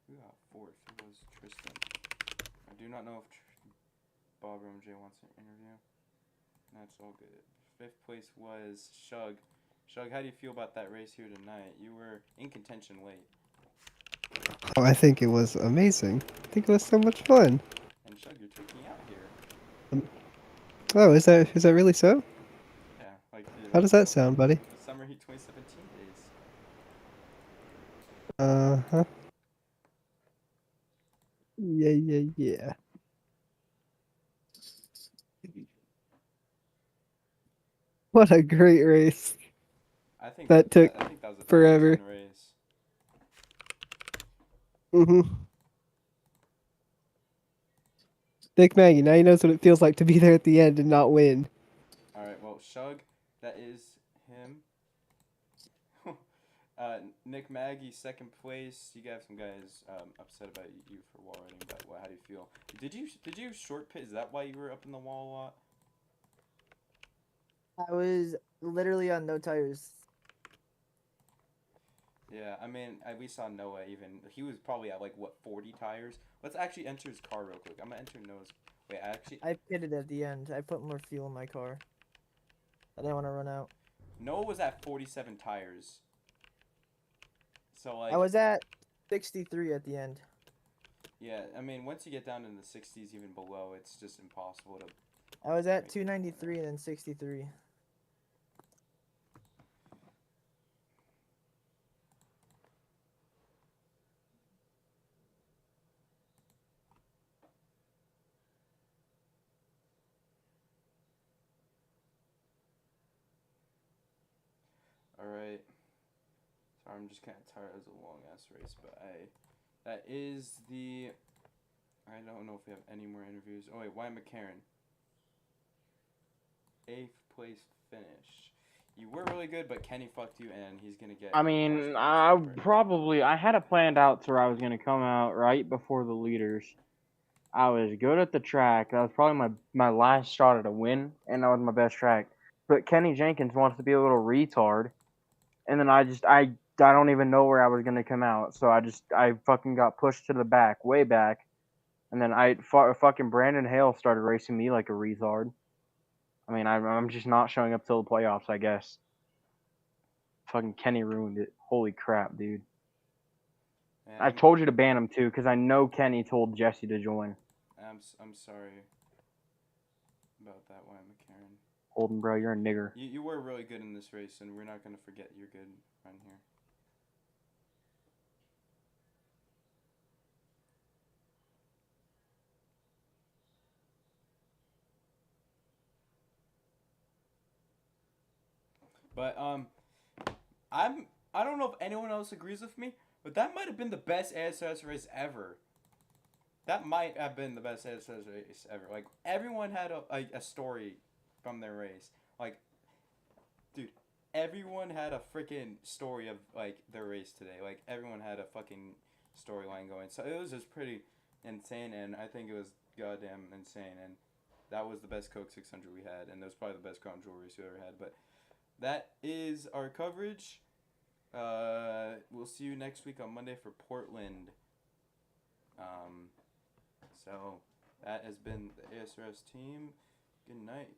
A: Who got 4th? It was Tristan. I do not know if Bob or MJ wants an interview. That's all good. 5th place was Shug. Shug, how do you feel about that race here tonight? You were in contention late.
E: Oh, I think it was amazing. I think it was so much fun.
A: And Shug, you're taking out here.
E: Oh, is that really so?
A: Yeah, like
E: How does that sound, buddy?
A: the Summer Heat 2017 days.
E: Uh-huh. Yeah. What a great race.
A: I think
E: That took
A: I think that was a
E: forever.
A: top 10 race.
E: Nick Maggie, now he knows what it feels like to be there at the end and not win.
A: All right, well, Shug, that is him. Nick Maggie, 2nd place. You got some guys upset about you for wall riding, but how do you feel? Did you short pit? Is that why you were up in the wall a lot?
F: I was literally on no tires.
A: Yeah, I mean, we saw Noah even. He was probably at, like, what, 40 tires? Let's actually enter his car real quick. I'm going to enter Noah's. Wait,
F: I pitted at the end. I put more fuel in my car. I didn't want to run out.
A: Noah was at 47 tires. So, like...
F: I was at 63 at the end.
A: Yeah, I mean, once you get down in the 60s, even below, it's just impossible to...
F: I was at 293 and then 63.
A: Alright. Sorry, I'm just kind of tired. It was a long-ass race, but that is the... I don't know if we have any more interviews. Oh, wait, Wyatt McCarron. 8th place finish. You were really good, but Kenny fucked you, and he's going to get...
G: I mean, I had it planned out to where I was going to come out right before the leaders. I was good at the track. That was probably my last shot at a win, and that was my best track. But Kenny Jenkins wants to be a little retard, and then I don't even know where I was going to come out. So I fucking got pushed to the back, way back. And then fucking Brandon Hale started racing me like a retard. I mean, I'm just not showing up till the playoffs, I guess. Fucking Kenny ruined it. Holy crap, dude.
A: Man,
G: I told you to ban him too, because I know Kenny told Jesse to join.
A: I'm sorry about that, Wyatt McCarron.
G: Holden, bro, you're a nigger.
A: You were really good in this race, and we're not going to forget your good run here. But I don't know if anyone else agrees with me, but that might have been the best ASRS race ever. That might have been the best ASRS race ever. Like, everyone had a story from their race. Like, dude, everyone had a freaking story of, like, their race today. Like, everyone had a fucking storyline going. So it was just pretty insane, and I think it was goddamn insane. And that was the best Coke 600 we had, and that was probably the best crown jewel race we ever had. But that is our coverage. We'll see you next week on Monday for Portland. So that has been the ASRS team. Good night.